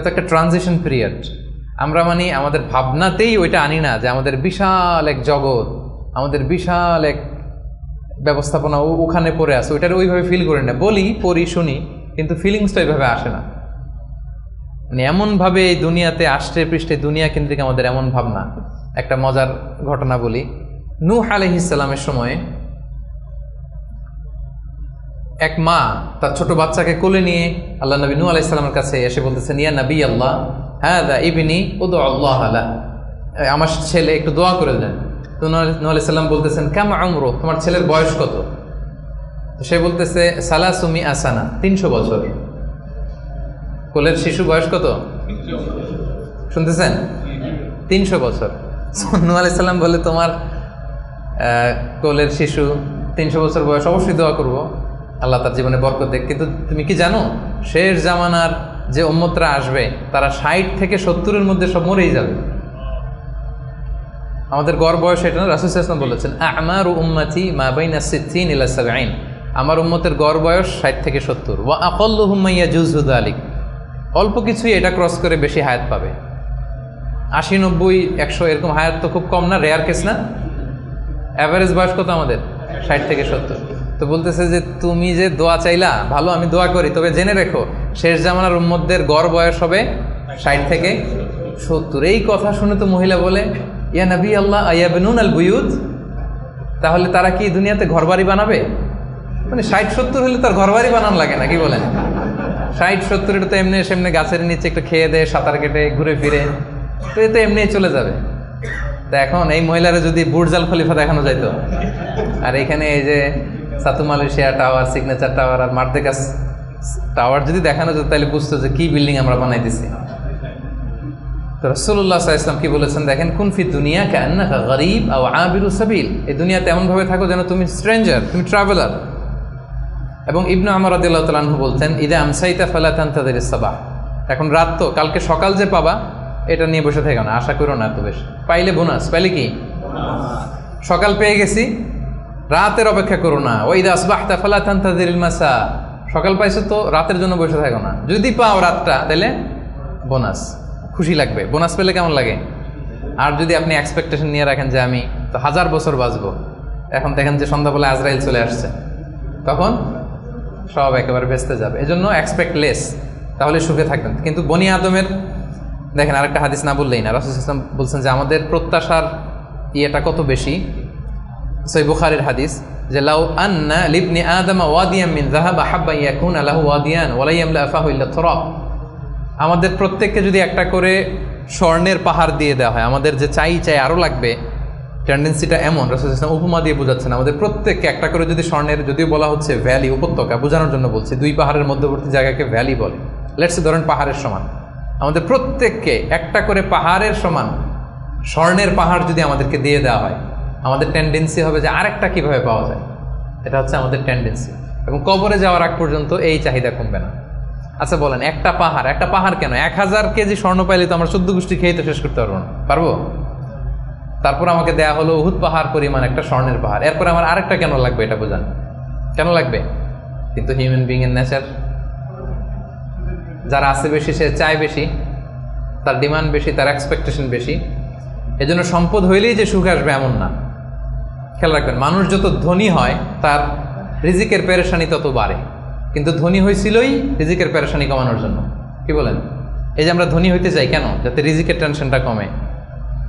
তো একটা ট্রানজিশন পিরিয়ড। আমরা মানে আমাদের ভাবনাতেই ওইটা আনি না যে আমাদের বিশাল এক জগৎ, আমাদের বিশাল এক ব্যবস্থাপনা ওখানে পড়ে আছে, ওইটার ওইভাবে ফিল করি না। বলি, পড়ি, শুনি, কিন্তু ফিলিংসটা ওইভাবে আসে না। মানে এমনভাবে এই দুনিয়াতে আষ্টে পৃষ্ঠে দুনিয়া কেন্দ্রিক আমাদের এমন ভাবনা। একটা মজার ঘটনা বলি। নূহ আলাইহিস সালামের সময়ে এক মা তার ছোট বাচ্চাকে কোলে নিয়ে আল্লাহ নবী নূহ আলাইহিস সালামের কাছে এসে বলতেছেন, ইয়া নবী আল্লাহ, হাযা ইবনি উদউ আল্লাহ লা, আমার ছেলে একটু দোয়া করে দেন। তো নূহ আলাইহিস সালাম বলতেছেন, কাম উমরু, তোমার ছেলের বয়স কত? তো সে বলতেছে, সালাসুমি আসানা, 300 বছর। কোলের শিশু বয়স কত শুনতেছেন? 300 বছর। নূহ আলাইহিস সালাম বলে, তোমার কোলের শিশু 300 বছর বয়স, অবশ্যই দোয়া করবো, আল্লাহ তার জীবনে বরকত দেখ। কিন্তু তুমি কি জানো, শেষ জামানার যে উম্মতরা আসবে তারা 60 থেকে 70-এর মধ্যে সব মরেই যাবে। আমাদের গড় বয়স এটা না, রাসূল সাল্লাল্লাহু আলাইহি ওয়াসাল্লাম বলেছেন, আমারু উম্মতি মা বাইনা 60 ইলা 70, আমার উম্মতের গড় বয়স 60 থেকে 70। ওয়া আকাল্লুহুম মা ইয়াজুযু যালিক, অল্প কিছুই এটা ক্রস করে বেশি হায়াত পাবে। 80, 90, 100 এরকম হায়াত তো খুব কম না, রেয়ার কেস না? অ্যাভারেজ বয়স কত আমাদের? 60 থেকে 70। তো বলতেছে যে তুমি যে দোয়া চাইলা, ভালো, আমি দোয়া করি, তবে জেনে রেখো শেষ জামানার উম্মতদের গড় বয়স হবে 60 থেকে 70। এই কথা শুনে তো মহিলা বলে, ইয়া নবী আল্লাহ আয়াবনুন আল বুয়ুত, তাহলে তারা কি দুনিয়াতে ঘরবাড়ি বানাবে? মানে 60-70 হলে তার ঘরবাড়ি বানানো লাগে না, কি বলেন? 60-70 এটা তো এমনি সেমনি গাছের নিচে একটু খেয়ে দেয়, সাঁতার কেটে ঘুরে ফিরে, তো এ তো এমনি চলে যাবে। তা এখন এই মহিলারা যদি বুর্জাল খলিফা দেখানো যাইতো, আর এখানে এই যে সাতু মালয়েশিয়া টাওয়ার, সিগনেচার টাওয়ার আর মার্দেকাস টাওয়ার যদি দেখানো যেত, তাহলে বুঝতো যে কি বিল্ডিং আমরা বানাই দিছি। তো রাসূলুল্লাহ সাল্লাল্লাহু আলাইহি ওয়াসাল্লাম কি বলেছেন দেখেন, কুন ফি দুনিয়া কাআন্নাকা গরীব আও আবিরু সাবিল, এই দুনিয়াতে এমনভাবে থাকো যেন তুমি স্ট্রেঞ্জার, তুমি ট্রাভেলার। এবং ইবনু আমর রাদিয়াল্লাহু তাআলা আনহু বলতেন, ইদা আমসাইতা ফালা তানতাযিরিস সাবাহ, এখন রাত তো, কালকে সকাল যে পাবা এটা নিয়ে বসে থেকো না, আশা করো না এত বেশি। পাইলে বোনাস, পাইলে কি সকাল পেয়ে গেছি, রাতের অপেক্ষা করো না। ওয়া ইদা আসবাহতা ফালা তানতাযিরিল মাসা, সকাল পাইছো তো রাতের জন্য বসে থাকো না, যদি পাও রাতটা তাহলে বোনাস, খুশি লাগবে। বোনাস পেলে কেমন লাগে? আর যদি আপনি এক্সপেকটেশন নিয়ে রাখেন যে আমি তো 1000 বছর বাঁচবো, এখন দেখেন যে সন্ধ্যাবেলা আজরাইল চলে আসছে, তখন সব একেবারে ভেস্তে যাবে। এজন্য এক্সপেক্ট লেস, তাহলে সুখে থাকবেন। কিন্তু বনি আদমের দেখেন আরেকটা হাদিস না বললেই না, রাসূল সাল্লাল্লাহু আলাইহি ওয়াসাল্লাম বলছেন যে আমাদের প্রত্যাশার ইয়েটা কত বেশি। সহিহ বুখারীর হাদিস যে লাউ আন্না লিবনি আদম ওয়াদিয়াম মিন যাহাব আহাব্বা ইয়াকুনা লাহু ওয়াদিয়ান ওয়া লা ইয়ামলা আফাহু ইল্লা তুরাব, আমাদের প্রত্যেককে যদি একটা করে স্বর্ণের পাহাড় দিয়ে দেওয়া হয়, আমাদের যে চাই আরও লাগবে, টেন্ডেন্সিটা এমন। রাসূল সাল্লাল্লাহু আলাইহি ওয়াসাল্লাম উপমা দিয়ে বোঝাচ্ছেন আমাদের প্রত্যেককে একটা করে যদি স্বর্ণের, যদিও বলা হচ্ছে ভ্যালি, উপত্যকা বোঝানোর জন্য বলছি, দুই পাহাড়ের মধ্যবর্তী জায়গাকে ভ্যালি বলে, লেটস ধরেন পাহাড়ের সমান, আমাদের প্রত্যেককে একটা করে পাহাড়ের সমান স্বর্ণের পাহাড় যদি আমাদেরকে দিয়ে দেওয়া হয়, আমাদের টেন্ডেন্সি হবে যে আরেকটা কিভাবে পাওয়া যায়, এটা হচ্ছে আমাদের টেন্ডেন্সি। এবং কবরে যাওয়ার আগ পর্যন্ত এই চাহিদা কমবে না। আচ্ছা বলেন, একটা পাহাড় কেন, 1000 কেজি স্বর্ণ পাইলে তো আমরা 14 গোষ্ঠী খেয়ে তো শেষ করতে পারবো না, পারবো? তারপর আমাকে দেয়া হলো উহুদ পাহাড় পরিমাণ একটা স্বর্ণের পাহাড়, এরপর আমার আরেকটা কেন লাগবে, এটা বোঝান কেন লাগবে? কিন্তু হিউম্যান বিং এর নেচার, যারা আছে বেশি সে চায় বেশি, তার ডিমান্ড বেশি, তার এক্সপেকটেশন বেশি। এজন্য সম্পদ হইলেই যে সুখ আসবে এমন না। খেয়াল রাখবেন, মানুষ যত ধনী হয় তার রিজিকের পেরেশানি তত বাড়ে, কিন্তু ধনী হয়েছিলই রিজিকের পেরেশানি কমানোর জন্য। কি বলেন? এই যে আমরা ধনী হইতে চাই কেন? যাতে রিজিকের টেনশনটা কমে,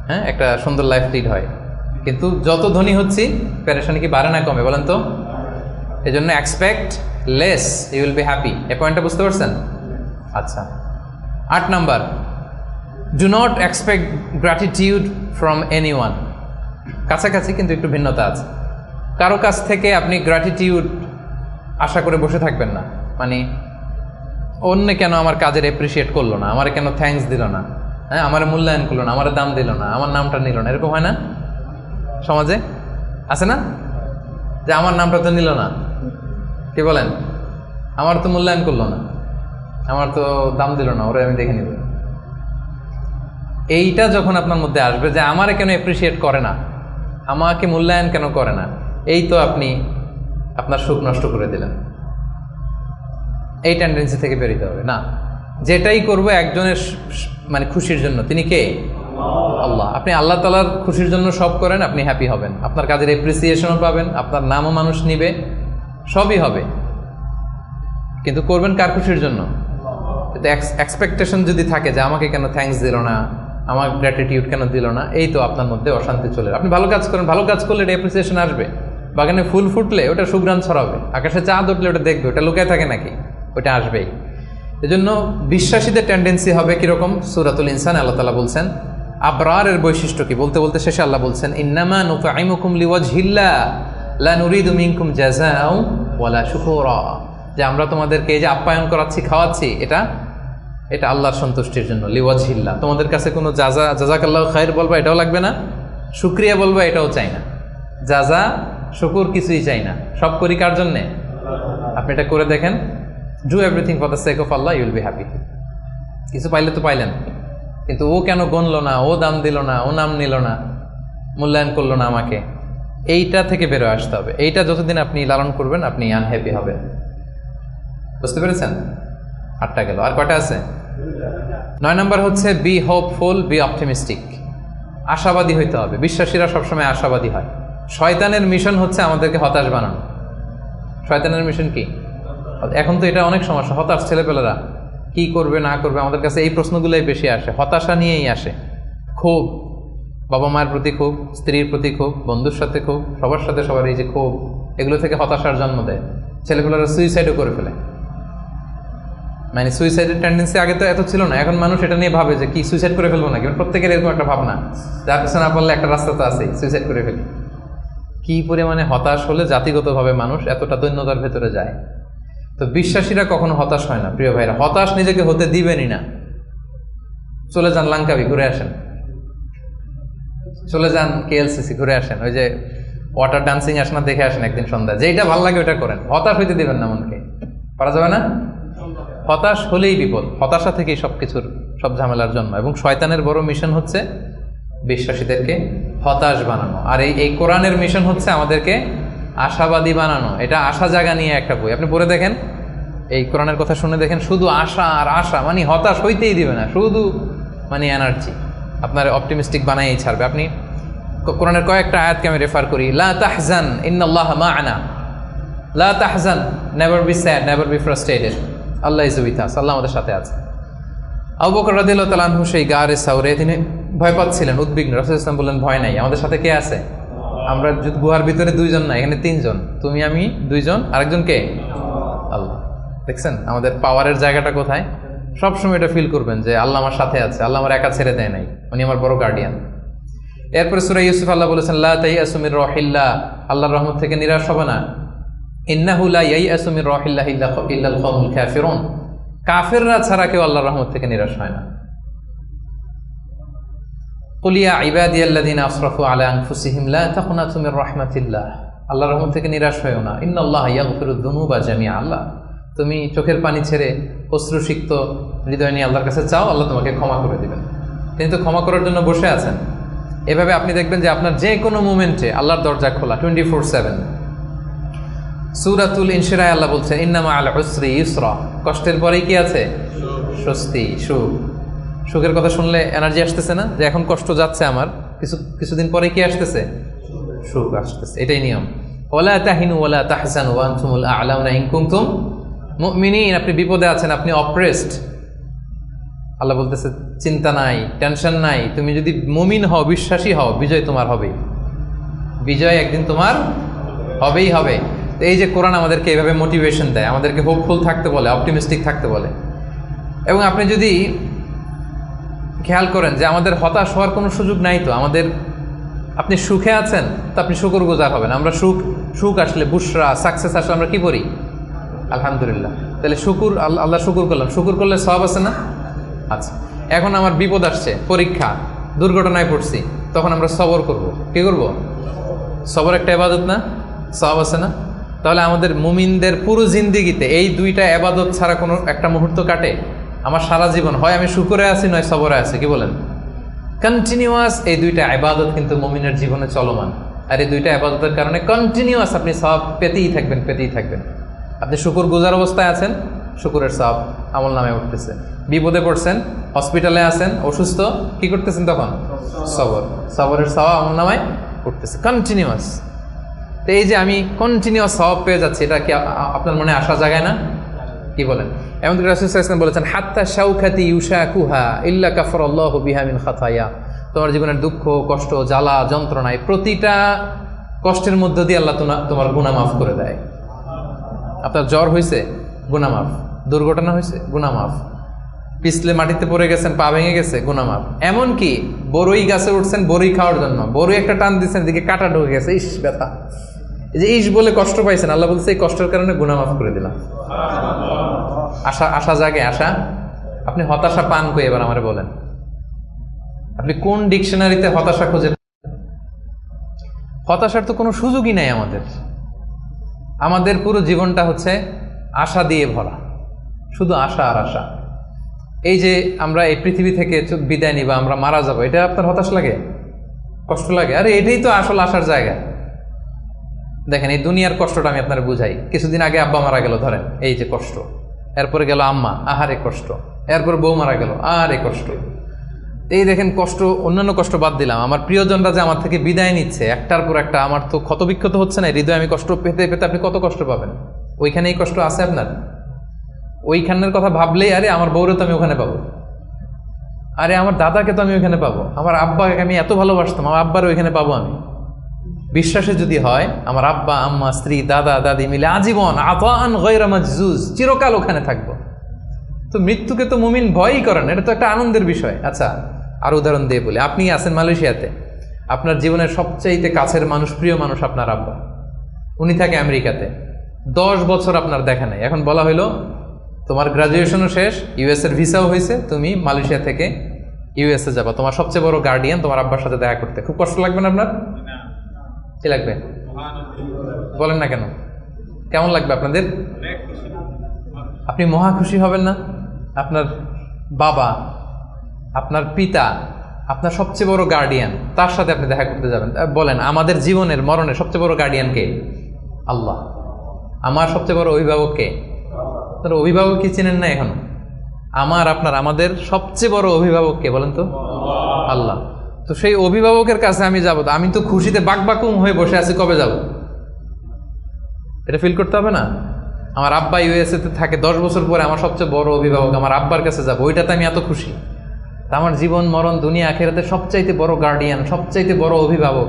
হ্যাঁ, একটা সুন্দর লাইফ লিড হয়। কিন্তু যত ধনী হচ্ছি পেরেশানি কি বাড়ে না কমে? বলেন তো। এই জন্য expect less, you will be happy. এই পয়েন্টটা বুঝতে পারছেন? আচ্ছা, 8 number, do not expect gratitude from anyone. কাছাকাছি কিন্তু একটু ভিন্নতা আছে। কারো কাছ থেকে আপনি গ্র্যাটিটিউড আশা করে বসে থাকবেন না, মানে অন্য কেন আমার কাজের অ্যাপ্রিসিয়েট করলো না, আমার কেন থ্যাঙ্কস দিল না, হ্যাঁ, আমার মূল্যায়ন করলো না, আমার দাম দিল না, আমার নামটা নিল না, এরকম হয় না সমাজে? আছে না যে আমার নামটা তো নিল না, কি বলেন, আমার তো মূল্যায়ন করলো না, আমার তো দাম দিল না, ওরা আমি দেখে নিব। এইটা যখন আপনার মধ্যে আসবে যে আমারে কেন অ্যাপ্রিসিয়েট করে না, আমাকে মূল্যায়ন কেন করে না, এই তো আপনি আপনার সুখ নষ্ট করে দিলেন। এই টেন্ডেন্সি থেকে বেরোতে হবে না। যেটাই করবো একজনের মানে খুশির জন্য, তিনি কে? আল্লাহ। আপনি আল্লাহ তাআলার খুশির জন্য সব করেন, আপনি হ্যাপি হবেন, আপনার কাজের অ্যাপ্রিসিয়েশনও পাবেন, আপনার নামও মানুষ নিবে, সবই হবে। কিন্তু করবেন কার খুশির জন্য? কিন্তু এক্সপেকটেশন যদি থাকে যে আমাকে কেন থ্যাঙ্কস দিল না, আমার গ্র্যাটিটিউড কেন দিল না, এই তো আপনার মধ্যে অশান্তি চলে। আপনি ভালো কাজ করেন, ভালো কাজ করলে এটা অ্যাপ্রিসিয়েশন আসবে। বাগানে ফুল ফুটলে ওটা সুঘ্রাণ ছড়াবে, আকাশে চাঁদ উঠলে ওটা দেখবে, ওটা লুকায় থাকে নাকি? ওটা আসবেই। এজন্য বিশ্বাসীদের টেন্ডেন্সি হবে কিরকম? সূরাতুল ইনসান আল্লাহ তাআলা বলছেন আবরারের বৈশিষ্ট্য কি, বলতে বলতে শেষে আল্লাহ বলছেন ইন্নামা নুতঈমুকুম লিওয়াজহিল্লাহ লা নুরিদু মিনকুম জাযাআও ওয়ালা শুকুরা, যে আমরা তোমাদেরকে এই যে আপ্যায়ন করাচ্ছি, খাওয়াচ্ছি, এটা আল্লাহর সন্তুষ্টির জন্য। লিওয়াজহিল্লাহ, তোমাদের কাছে কোনো জাযাকাল্লাহু খায়র বলবা এটাও লাগবে না, শুকরিয়া বলবা এটাও চাই না, জাযা শুকুর কিছুই চাই না, সব করি কার জন্যে? আপনি এটা করে দেখেন, do everything for the sake of Allah, you will be happy. কিছু পাইলে তো পাইলেন, কিন্তু ও কেন গণলো না, ও দাম দিল না, ও নাম নিল না, মূল্যায়ন করলো না আমাকে, এইটা থেকে বেরো আসতে হবে। এইটা যতদিন আপনি লালন করবেন আপনি আনহ্যাপি হবেন। বুঝতে পেরেছেন? 8টা গেল, আর কয়টা আছে? 9 নম্বর হচ্ছে বি হোপফুল, বি অপটিমিস্টিক। আশাবাদী হইতে হবে। বিশ্বাসীরা সবসময় আশাবাদী হয়। শয়তানের মিশন হচ্ছে আমাদেরকে হতাশ বানানো। শয়তানের মিশন কি? এখন তো এটা অনেক সমস্যা, হতাশ ছেলেপেলেরা কি করবে না করবে, আমাদের কাছে এই প্রশ্নগুলোই বেশি আসে, হতাশা নিয়েই আসে। ক্ষোভ, বাবা মায়ের প্রতি ক্ষোভ, স্ত্রীর প্রতি ক্ষোভ, বন্ধুর সাথে ক্ষোভ, সবার সাথে সবার এই যে ক্ষোভ, এগুলো থেকে হতাশার জন্ম দেয়। ছেলেপেলেরা সুইসাইডও করে ফেলে। মানে সুইসাইডের টেন্ডেন্সি আগে তো এত ছিল না, এখন মানুষ এটা নিয়ে ভাবে যে কি সুইসাইড করে ফেলবো নাকি। প্রত্যেকের এরকম একটা ভাবনা, যার পিছনে না পারলে একটা রাস্তা তো আছেই, সুইসাইড করে ফেলি। কি পরিমাণে হতাশ হলে জাতিগতভাবে মানুষ এতটা দৈন্যতার ভেতরে যায়। তো বিশ্বাসীরা কখনো হতাশ হয় না প্রিয় ভাইরা, হতাশ নিজেকে হতে দিবেনই না। চলে যান লাঙ্কাবি, ঘুরে আসেন, চলে যান কেএলসিসি, ঘুরে আসেন। ওই যে ওয়াটার ডান্সিং আসেন, দেখে আসেন একদিন সন্ধ্যা, যেটা ভালো লাগে ওটা করেন। হতাশ হইতে দিবেন না মনকে, পারা যাবে না। হতাশ হলেই বিপদ, হতাশা থেকেই সবকিছুর, সব ঝামেলার জন্ম। এবং শয়তানের বড় মিশন হচ্ছে বিশ্বাসীদেরকে হতাশ বানানো, আর এই কোরআনের মিশন হচ্ছে আমাদেরকে আশাবাদী বানানো। এটা আশা জাগা নিয়ে একটা বই, আপনি পড়ে দেখেন, এই কোরআনের কথা শুনে দেখেন, শুধু আশা আর আশা, মানে হতাশ হইতেই দিবে না, শুধু মানে এনার্জি আপনার অপটিমিস্টিক বানাইই ছাড়বে। আপনি কোরআনের কয়েকটা আয়াতকে আমি রেফার করি, লা তাহজান ইন্নাল্লাহ মা'ানা, লা তাহজান, never be sad, never be frustrated, Allah is with us, Allah আমাদের সাথে আছে। আবু বকর রাদিয়াল্লাহু তাআলা আনহু সেই গারে সাউরে তিনি ভয় পাচ্ছিলেন, উদ্বিগ্ন। রাসূলুল্লাহ সাল্লাল্লাহু আলাইহি ওয়াসাল্লাম বললেন, ভয় নাই, আমাদের সাথে কে আছে? আমরা গুহার ভিতরে দুইজন না, এখানে তিনজন, তুমি আমি দুইজন, আরেকজন কে? আল্লাহ। দেখছেন আমাদের পাওয়ারের জায়গাটা কোথায়? সবসময় এটা ফিল করবেন যে আল্লাহ আমার সাথে আছে, আল্লাহ আমার একা ছেড়ে দেয় নাই, উনি আমার বড় গার্ডিয়ান। এরপরে সূরা ইউসুফ আল্লাহ বলেছেন, লা তাইয়াসু মির রাহিল্লাহ, আল্লাহর রহমত থেকে নিরাশ হবে না। ইন্নাহু লা ইয়াইয়াসু মির রাহিল্লাহি ইল্লাল কওমুল কাফিরুন, কাফেররা ছাড়া কেউ আল্লাহর রহমত থেকে নিরাশ হয় না। কুল ইয়া ইবাদিয়াল্লাযিনা আসরাফু আলা আনফুসিহিম লা তাকনাতু মির রাহমাতিল্লাহ, আল্লাহর রহমত থেকে নিরাশ হয়ো না। ইন্নাল্লাহা ইয়াগফিরুদ যুনুবা জামিআ, আল্লাহ তুমি চোখের পানি ছেড়ে অশ্রুসিক্ত হৃদয় নিয়ে আল্লাহর কাছে চাও, আল্লাহ তোমাকে ক্ষমা করে দিবেন। তিনি তো ক্ষমা করার জন্য বসে আছেন। এভাবে আপনি দেখবেন যে আপনার যে কোনো মুমেন্টে আল্লাহর দরজা খোলা 24/7। সূরাতুল ইনশিরায় আল্লাহ বলছেন, ইন্না মা'আল উসরি ইউসরা, কষ্টের পরেই কি আছে? স্বস্তি, সুখ। সুখের কথা শুনলে এনার্জি আসতেছে না, যে এখন কষ্ট যাচ্ছে আমার, কিছুদিন পরে কি আসতেছে? সুখ আসতেছে। এটাই নিয়ম। ওয়ালা তাহিনু ওয়ালা তাহজানু ওয়া আনতুমুল আ'লাউনা ইন কুনতুম মুমিনিন, আপনি বিপদে আছেন, আপনি অপ্রেসড, আল্লাহ বলতেছে চিন্তা নাই, টেনশন নাই, তুমি যদি মুমিন হও, বিশ্বাসী হও, বিজয় তোমার হবেই, বিজয় একদিন তোমার হবেই হবে। তো এই যে কোরআন আমাদেরকে এইভাবে মোটিভেশন দেয়, আমাদেরকে হোপফুল থাকতে বলে, অপটিমিস্টিক থাকতে বলে। এবং আপনি যদি খেয়াল করেন যে আমাদের হতাশ হওয়ার কোনো সুযোগ নাই, তো আমাদের, আপনি সুখে আছেন তো আপনি শুকরগুজার হবেন। আমরা সুখ আসলে, বুশরা, সাকসেস আসলে আমরা কি করি? আলহামদুলিল্লাহ। তাহলে আল্লাহ শুকুর করলাম, শুকুর করলে সওয়াব আছে না? আচ্ছা, এখন আমার বিপদ আসছে, পরীক্ষা, দুর্ঘটনায় পড়ছি, তখন আমরা সবর করব। কি করব? সবর একটা ইবাদত না? সওয়াব আছে না? তাহলে আমাদের মুমিনদের পুরো জিন্দেগিতে এই দুইটা ইবাদত ছাড়া কোনো একটা মুহূর্ত কাটে? আমার সারা জীবন হয় আমি শুকরে আছি, নয় সবরে আছি। কি বলেন? কন্টিনিউয়াস এই দুইটা ইবাদত কিন্তু মুমিনের জীবনে চলমান। আর এই দুইটা ইবাদতের কারণে কন্টিনিউয়াস আপনি সওয়াব পেতেই থাকবেন, পেতেই থাকবেন। আপনি শুকর গুজার অবস্থায় আছেন, শুকরের সওয়াব আমল নামে উঠতেছে। বিপদে পড়ছেন, হসপিটালে আছেন, অসুস্থ, কি করতেছেন তখন? সবর, সবরের সওয়াব আমল নামায় উঠতেছে কন্টিনিউয়াস। তো এই যে আমি কন্টিনিউয়াস সওয়াব পেয়ে যাচ্ছি, এটা কি আপনার মনে আশা জাগায় না? কি বলেন? এমন রাসূল সাল্লাল্লাহু আলাইহি ওয়াসাল্লাম বলেছেন, হাত্তা শাওকাতি ইউশাকুহা ইল্লা কাফারাল্লাহু বিহা মিন খাতায়া, তোমার জীবনের দুঃখ, কষ্ট, জ্বালা, যন্ত্রণায় প্রতিটা কষ্টের মধ্য দিয়ে আল্লাহ তোমার গুনাহ মাফ করে দেয়। আপনার জ্বর হয়েছে, গুনাহ মাফ। দুর্ঘটনা হয়েছে, গুনাহ মাফ। পিছলে মাটিতে পড়ে গেছেন, পা ভেঙে গেছে, গুনাহ মাফ। এমনকি বড়ই গাছে উঠছেন বড়ই খাওয়ার জন্য, বড়ই একটা টান দিচ্ছেন, এদিকে কাঁটা ঢুকে গেছে, ইস ব্যথা, এই যে ইস বলে কষ্ট পাইছেন, আল্লাহ বলছে এই কষ্টের কারণে গুনাহ মাফ করে দিলাম। আশা জাগে, আশা। আপনি হতাশা পান কই? এবার আমারে বলেন, আপনি কোন ডিকশনারিতে হতাশা খুঁজে? হতাশার তো কোনো সুযোগই নাই আমাদের পুরো জীবনটা হচ্ছে আশা দিয়ে ভরা, শুধু আশা আর আশা। এই যে আমরা এই পৃথিবী থেকে বিদায় নিবা, আমরা মারা যাবো, এটা আপনার হতাশ লাগে? কষ্ট লাগে? আরে এটাই তো আসল আশার জায়গা। দেখেন, এই দুনিয়ার কষ্টটা আমি আপনার বুঝাই। কিছুদিন আগে আব্বা মারা গেল, ধরেন, এই যে কষ্ট। এরপরে গেল আম্মা, আহারে কষ্ট। এরপর বউ মারা গেল, আরে কষ্ট। এই দেখেন কষ্ট, অন্যান্য কষ্ট বাদ দিলাম, আমার প্রিয়জনরা যে আমার থেকে বিদায় নিচ্ছে একটার পর একটা, আমার তো ক্ষতবিক্ষত হচ্ছে না হৃদয়, আমি কষ্ট পেতে পেতে আপনি কত কষ্ট পাবেন? ওইখানে এই কষ্ট আছে আপনার? ওইখানের কথা ভাবলেই, আরে আমার বউরে তো আমি ওখানে পাবো, আরে আমার দাদাকে তো আমি ওইখানে পাবো, আমার আব্বাকে আমি এত ভালোবাসতাম, আমার আব্বারও ওইখানে পাবো আমি। বিশ্বাসে যদি হয়, আমার আব্বা, আম্মা, স্ত্রী, দাদা, দাদি মিলে আজীবন আতাআন গায়রা মাজজুজ, চিরকাল ওখানে থাকবো। তো মৃত্যুকে তো মুমিন ভয়ই করেন, এটা তো একটা আনন্দের বিষয়। আচ্ছা, আর উদাহরণ দিয়ে বলি, আপনি আছেন মালয়েশিয়াতে, আপনার জীবনের সবচাইতে কাছের মানুষ, প্রিয় মানুষ আপনার আব্বা, উনি থাকে আমেরিকাতে, 10 বছর আপনার দেখা নাই। এখন বলা হইলো তোমার গ্রাজুয়েশনও শেষ, ইউএসএর ভিসাও হয়েছে, তুমি মালয়েশিয়া থেকে ইউএসএ যাবা, তোমার সবচেয়ে বড় গার্ডিয়ান তোমার আব্বার সাথে দেখা করতে। খুব কষ্ট লাগবে না আপনার? কি লাগবে? বলেন না কেন? কেমন লাগবে আপনাদের? আপনি মহা খুশি হবেন না? আপনার বাবা, আপনার পিতা, আপনার সবচেয়ে বড় গার্ডিয়ান, তার সাথে আপনি দেখা করতে যাবেন। বলেন, আমাদের জীবনের মরণের সবচেয়ে বড় গার্ডিয়ান কে? আল্লাহ। আমার সবচেয়ে বড় অভিভাবক কে? আপনার অভিভাবক কি চিনেন না এখনো? আমাদের সবচেয়ে বড় অভিভাবক কে বলেন তো? আল্লাহ। তো সেই অভিভাবকের কাছে আমি যাব, আমি তো খুশিতে বাকবাকুম হয়ে বসে আছি, কবে যাব? এটা ফিল করতে হবে না? আমার আব্বা ইউএসএ তে থাকে, 10 বছর পরে আমার সবচেয়ে বড় অভিভাবক আমার আব্বার কাছে যাবো, ওইটাতে আমি এত খুশি। তা আমার জীবন মরণ দুনিয়া আখিরাতে সবচাইতে বড় গার্ডিয়ান, সবচাইতে বড় অভিভাবক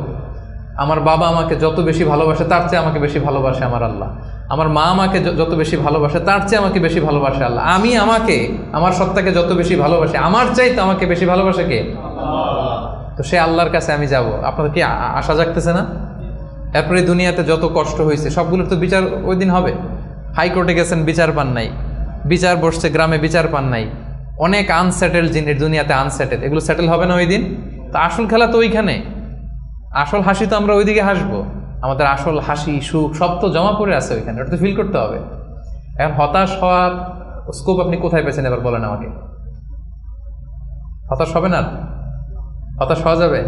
আমার বাবা। আমাকে যত বেশি ভালোবাসে তার চেয়ে আমাকে বেশি ভালোবাসে আমার আল্লাহ। আমার মা আমাকে যত বেশি ভালোবাসে তার চেয়ে আমাকে বেশি ভালোবাসে আল্লাহ। আমি আমাকে, আমার সত্তাকে যত বেশি ভালোবাসি, আমার চাইতে আমাকে বেশি ভালোবাসে কে? তো সে আল্লাহর কাছে আমি যাব। আপনাদের কি আশা জাগতেছে না? এরপরে দুনিয়াতে যত কষ্ট হয়েছে সবগুলোর তো বিচার ওই দিন হবে। হাইকোর্টে গেছেন, বিচার পান নাই। বিচার বসছে গ্রামে, বিচার পান নাই। অনেক আনসেটেল জিনিস দুনিয়াতে, আনসেটেল, এগুলো সেটেল হবে না ওই দিন। তো আসল খেলা তো ওইখানে, আসল হাসি তো আমরা ওইদিকে হাসবো। আমাদের আসল হাসি সুখ সব তো জমা পড়ে আছে ওইখানে, ওটা তো ফিল করতে হবে। এখন হতাশ হওয়ার স্কোপ আপনি কোথায় পেয়েছেন এবার বলেন আমাকে? হতাশ হবে না? হতাশ হওয়া যাবে?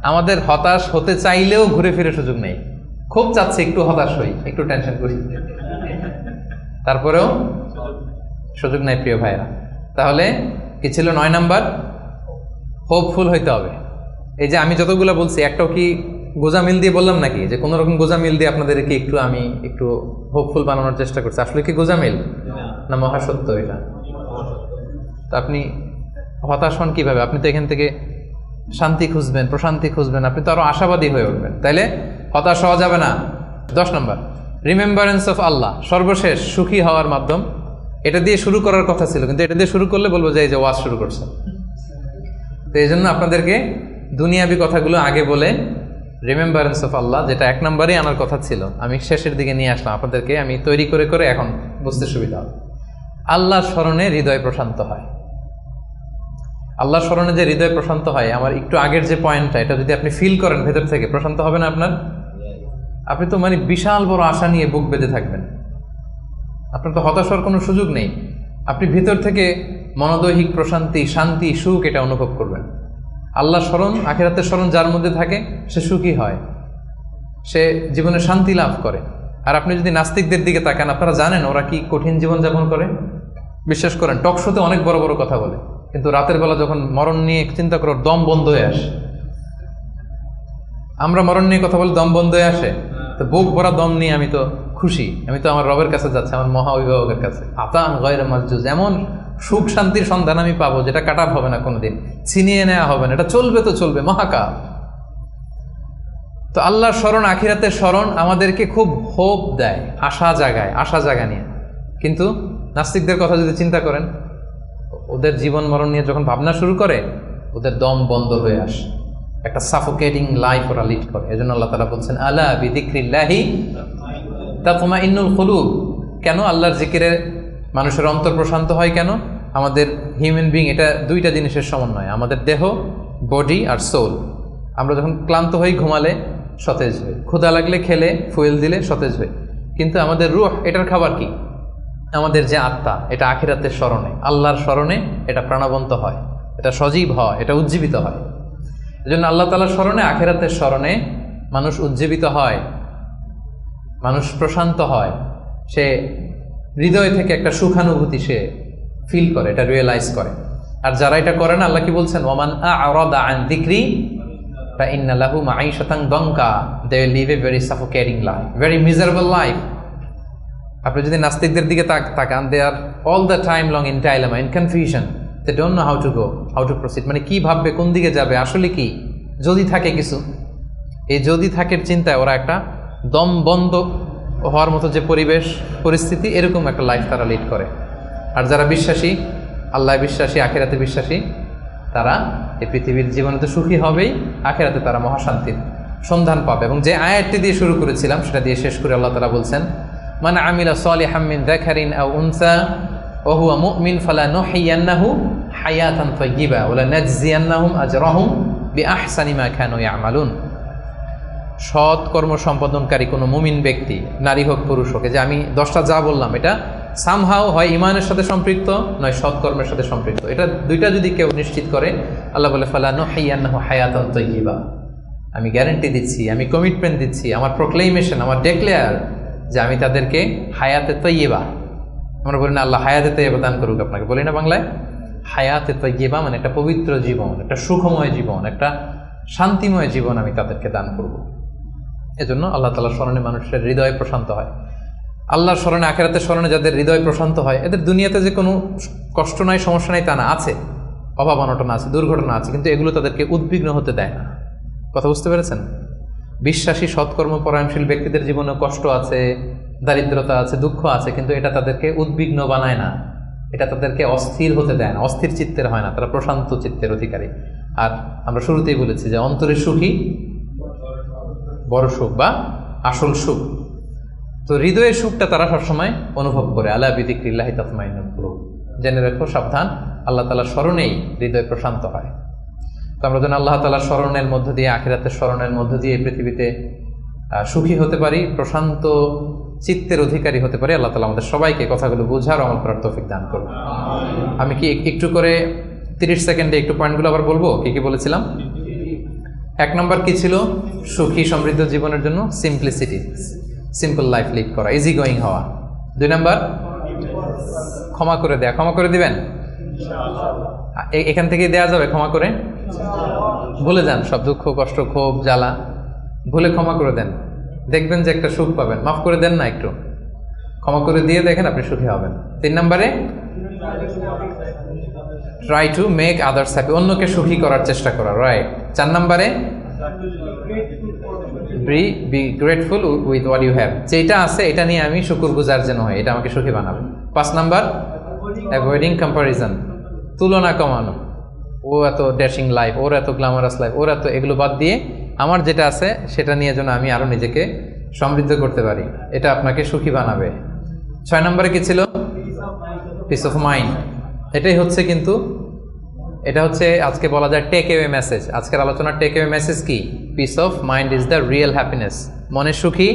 আমাদের হতাশ হতে চাইলেও ঘুরে ফিরে সুযোগ নেই। খুব চাচ্ছে একটু হতাশ হই, একটু টেনশন করি, তারপরেও সুযোগ নাই প্রিয় ভাইরা। তাহলে কি ছিল 9 নাম্বার? হোপফুল হইতে হবে। এই যে আমি যতগুলো বলছি একটাও কি গোজামিল দিয়ে বললাম নাকি? যে কোনো রকম গোজামিল দিয়ে আপনাদেরকে আমি একটু হোপফুল বানানোর চেষ্টা করছি। আসলে কি গোজামিল না মহাসত্য এটা? তো আপনি হতাশ হন কিভাবে? আপনি তো এখান থেকে শান্তি খুঁজবেন, প্রশান্তি খুঁজবেন, আপনি তো আরো আশাবাদী হয়ে উঠবেন। তাইলে হতাশ হওয়া যাবে না। 10 নম্বর, রিমেম্বারেন্স অফ আল্লাহ, সর্বশেষ সুখী হওয়ার মাধ্যম। এটা দিয়ে শুরু করার কথা ছিল, কিন্তু এটা দিয়ে শুরু করলে বলবো যে এই যে ওয়াজ শুরু করছে। তো এই জন্য আপনাদেরকে দুনিয়াবি কথাগুলো আগে বলে রিমেম্বারেন্স অফ আল্লাহ, যেটা 1 নম্বরে আনার কথা ছিল, আমি শেষের দিকে নিয়ে আসলাম আপনাদেরকে। আমি তৈরি করে করে এখন বুঝতে সুবিধা হবে। আল্লাহর স্মরণে হৃদয় প্রশান্ত হয়। আল্লাহর স্মরণে যে হৃদয় প্রশান্ত হয়, আমার একটু আগের যে পয়েন্টটা, এটা যদি আপনি ফিল করেন ভেতর থেকে, প্রশান্ত হবে না আপনার? আপনি তো মানে বিশাল বড় আশা নিয়ে বুক বেঁধে থাকবেন, আপনার তো হতাশ হওয়ার কোনো সুযোগ নেই। আপনি ভিতর থেকে মনোদৈহিক প্রশান্তি, শান্তি, সুখ এটা অনুভব করবেন। আল্লাহ স্মরণ, আখিরাতের স্মরণ যার মধ্যে থাকে সে সুখী হয়, সে জীবনে শান্তি লাভ করে। আর আপনি যদি নাস্তিকদের দিকে তাকান, আপনারা জানেন ওরা কি কঠিন জীবনযাপন করে। বিশ্বাস করেন, টক শোতে অনেক বড় বড় কথা বলে, কিন্তু রাতের বেলা যখন মরণ নিয়ে চিন্তা করো দম বন্ধ হয়ে আসে। আমরা মরণ নিয়ে কথা বলে দম বন্ধ হয়ে আসে, তো বুক ভরা দম নিয়ে আমি তো খুশি, আমি তো আমার রবের কাছে যাচ্ছি, আমার মহা অভিভাবকের কাছে। আতান গয়রে মাজজুজ, এমন সুখ শান্তির সন্ধান আমি পাবো যেটা কাটাপ হবে না, কোনোদিন ছিনিয়ে নেওয়া হবে না, এটা চলবে তো চলবে, মহাকাল। তো আল্লাহর স্মরণ, আখিরাতের স্মরণ আমাদেরকে খুব হোপ দেয়, আশা জাগায়, আশা জাগা নিয়ে। কিন্তু নাস্তিকদের কথা যদি চিন্তা করেন, ওদের জীবন মরণ নিয়ে যখন ভাবনা শুরু করে, ওদের দম বন্ধ হয়ে আসে, একটা সাফোকেটিং লাইফ ওরা লিড করে। এজন্য আল্লাহ তাআলা বলছেন, আলা বিযিকরিল্লাহি তাতমাইন্নুল কুলুব। কেন আল্লাহর জিকিরে মানুষের অন্তর প্রশান্ত হয়? কেন? আমাদের হিউম্যান বিং এটা দুইটা জিনিসের সমন্বয়, আমাদের দেহ, বডি আর সোল। আমরা যখন ক্লান্ত হই ঘুমালে সতেজ হই, ক্ষুধা লাগলে খেলে, ফুয়েল দিলে সতেজ হই। কিন্তু আমাদের রূহ, এটার খাবার কি? আমাদের যে আত্মা, এটা আখিরাতের স্মরণে, আল্লাহর স্মরণে এটা প্রাণবন্ত হয়, এটা সজীব হয়, এটা উজ্জীবিত হয়। এজন্য আল্লাহ তাআলার স্মরণে, আখিরাতের স্মরণে মানুষ উজ্জীবিত হয়, মানুষ প্রশান্ত হয়, সে হৃদয় থেকে একটা সুখানুভূতি সে ফিল করে, এটা রিয়েলাইজ করে। আর যারা এটা করে না, আল্লাহ কি বলছেন? ওয়ামান আ'রাদা আন যিকরি ফাইন্না লাহু মাঈশাতান দানকা, they will live a very suffocating life, very miserable life. আপনি যদি নাস্তিকদের দিকে তাকান, they are all the time long in dilemma, in confusion, they don't know how to go, how to proceed. মানে কি ভাববে, কোন দিকে যাবে, আসলে কি, যদি থাকে কিছু, এই যদি থাকের চিন্তায় ওরা একটা দম বন্ধ হওয়ার মতো যে পরিবেশ পরিস্থিতি, এরকম একটা লাইফ তারা লিড করে। আর যারা বিশ্বাসী, আল্লাহ বিশ্বাসী, আখিরাতে বিশ্বাসী, তারা এই পৃথিবীর জীবনে তো সুখী হবেই, আখিরাতে তারা মহাশান্তির সন্ধান পাবে। এবং যে আয়াতটি দিয়ে শুরু করেছিলাম সেটা দিয়ে শেষ করে আল্লাহ তাআলা বলছেন, মান আমিলা সালিহাম মিন যাকারিন আও উনসা ওয়া হুয়া মুমিন ফালানুহয়িয়ান্নাহু হায়াতান তাইয়্যিবা ওয়া লানাজজিয়ান্নাহুম আজরাহুম বিআহসানি মা কানু ইয়ামালুন। সৎ কর্ম সম্পাদনকারী কোনো মুমিন ব্যক্তি, নারী হোক পুরুষ হোক, যে আমি 10টা যা বললাম এটা সামহাও হয় ইমানের সাথে সম্পৃক্ত, নয় সৎকর্মের সাথে সম্পৃক্ত। এটা দুইটা যদি কেউ নিশ্চিত করে, আল্লাহ বলে ফালা নুহয়িয়ান্নাহু হায়াতান তাইয়্যিবা, আমি গ্যারান্টি দিচ্ছি, আমি কমিটমেন্ট দিচ্ছি, আমার প্রোক্লেমেশন, আমার ডেক্লেয়ার যে আমি তাদেরকে হায়াতে তাইয়্যিবা, আমরা বলি না আল্লাহ হায়াতে তাইয়্যিবা দান করুক আপনাকে, বলি না বাংলায়? হায়াতে তাইয়্যিবা মানে একটা পবিত্র জীবন, একটা সুখময় জীবন, একটা শান্তিময় জীবন আমি তাদেরকে দান করব। এজন্য আল্লাহ তাআলার স্মরণে মানুষের হৃদয় প্রশান্ত হয়। আল্লাহর স্মরণে, আখিরাতের স্মরণে যাদের হৃদয় প্রশান্ত হয়, এদের দুনিয়াতে যে কোনো কষ্ট নাই, সমস্যা নাই তা না, আছে অভাব অনটন আছে, দুর্ঘটনা আছে, কিন্তু এগুলো তাদেরকে উদ্বিগ্ন হতে দেয় না। কথা বুঝতে পেরেছেন? বিশ্বাসী সৎকর্ম পরায়ণশীল ব্যক্তিদের জীবনে কষ্ট আছে, দারিদ্রতা আছে, দুঃখ আছে, কিন্তু এটা তাদেরকে উদ্বিগ্ন বানায় না, এটা তাদেরকে অস্থির হতে দেয় না, অস্থির চিত্তের হয় না, তারা প্রশান্ত চিত্তের অধিকারী। আর আমরা শুরুতেই বলেছি যে অন্তরে সুখী বড় সুখ বা আসল সুখ। তো হৃদয়ের সুখটা তারা সবসময় অনুভব করে। আলা বিযিকরিল্লাহি তাতমাইন্নুল কুলুব, জেনে রাখো, সাবধান, আল্লাহ তাআলার স্মরণেই হৃদয় প্রশান্ত হয়। তো আমরা যেন আল্লাহ তাআলার স্মরণের মধ্য দিয়ে, আখিরাতের স্মরণের মধ্য দিয়ে এই পৃথিবীতে সুখী হতে পারি, প্রশান্ত চিত্তের অধিকারী হতে পারি। আল্লাহ তাআলা আমাদের সবাইকে কথাগুলো বোঝার, আমল করার তৌফিক দান করুন। আমি কি একটু করে 30 সেকেন্ডে একটু পয়েন্টগুলো আবার বলবো? কি কি বলেছিলাম? 1 নম্বর কি ছিল? সুখী সমৃদ্ধ জীবনের জন্য সিম্পলিসিটি, সিম্পল লাইফ লিড করা, ইজি গোয়িং হওয়া। 2 নম্বর ক্ষমা করে দেয়া। ক্ষমা করে দিবেন? এখান থেকে দেয়া যাবে ক্ষমা করে? ভুলে যান সব দুঃখ, কষ্ট, ক্ষোভ, জ্বালা, ভুলে ক্ষমা করে দেন, দেখবেন যে একটা সুখ পাবেন। মাফ করে দেন না, একটু ক্ষমা করে দিয়ে দেখেন, আপনি সুখী হবেন। 3 নম্বরে try to make others happy, অন্যকে সুখী করার চেষ্টা করা, রাইট। 4 নম্বরে be grateful with what you have, যেটা আছে এটা নিয়ে আমি শুকরগুজার যেন হয়, এটা আমাকে সুখী বানাবে। 5 নাম্বার অ্যাভয়েডিং কম্পারিজন, তুলনা কমানো। ও এত ড্যাশিং লাইফ, ওর এত গ্ল্যামারাস লাইফ, ওর এত, এগুলো বাদ দিয়ে আমার যেটা আছে সেটা নিয়ে যেন আমি আরো নিজেকে সমৃদ্ধ করতে পারি, এটা আপনাকে সুখী বানাবে। 6 নম্বরে কি ছিল? Piece of mind. এটাই হচ্ছে, কিন্তু এটা হচ্ছে আজকে বলা যায় টেক অ্যাওয়ে মেসেজ। আজকের আলোচনার টেক অ্যাওয়ে মেসেজ কি? Piece of mind is the real happiness. মনের সুখী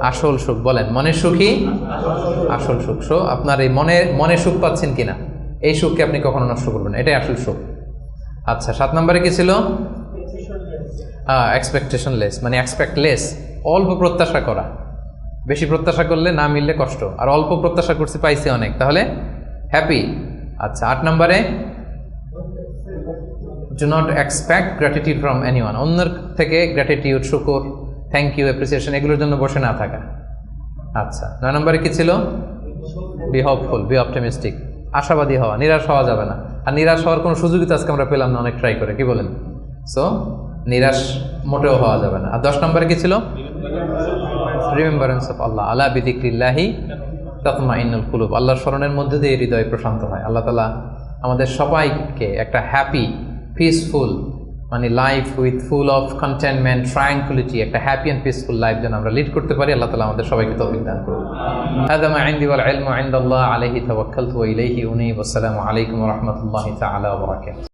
আসল সুখ। বলেন, মনের সুখী আসল সুখ। সো আপনার এই মনে সুখ পাচ্ছেন কিনা, এই সুখকে আপনি কখনো নষ্ট করবেন, এটাই আসল সুখ। আচ্ছা, 7 নম্বরে কি ছিল? এক্সপেকটেশন লেস, মানে এক্সপেক্ট লেস, অল্প প্রত্যাশা করা। বেশি প্রত্যাশা করলে না মিললে কষ্ট, আর অল্প প্রত্যাশা করছি পাইছি অনেক, তাহলে হ্যাপি। আচ্ছা, 8 নম্বরে do not expect gratitude from anyone, অন্যের থেকে গ্র্যাটিটিউড, শুকর, থ্যাংক ইউ, অ্যাপ্রিসিয়েশন, এগুলোর জন্য বসে না থাকা। আচ্ছা, 9 নম্বরে কি ছিল? বি হোপফুল, বি অপটিমিস্টিক, আশাবাদী হওয়া, নিরাশ হওয়া যাবে না। আর নিরাশ হওয়ার কোনো সুযোগই তো আজকে আমরা পেলাম না, অনেক ট্রাই করে, কি বলেন? সো নিরাশ মোটেও হওয়া যাবে না। আর 10 নম্বরে কি ছিল? রিমেম্বারেন্স অফ আল্লাহ, আলা বিযিকরিল্লাহি তাতমাইন্নুল কুলুব, আল্লাহর স্মরণের মধ্যে দিয়ে হৃদয় প্রশান্ত হয়। আল্লাহ তাআলা আমাদের সবাইকে একটা হ্যাপি, পিসফুল, মানে life with full of contentment, tranquility, একটা হ্যাপি অ্যান্ড পিসফুল লাইফ যেন আমরা লিড করতে পারি। আল্লাহ তাআলা আমাদের সবাইকে তৌফিক দান করুন। হাযা মা ইনদি ওয়াল ইলমু ইনদাল্লাহ, আলাইহি তাওয়াক্কালতু ওয়া ইলাইহি উনীব। আসসালামু আলাইকুম ওয়া রাহমাতুল্লাহি তাআলা ওয়া বারাকাতুহু।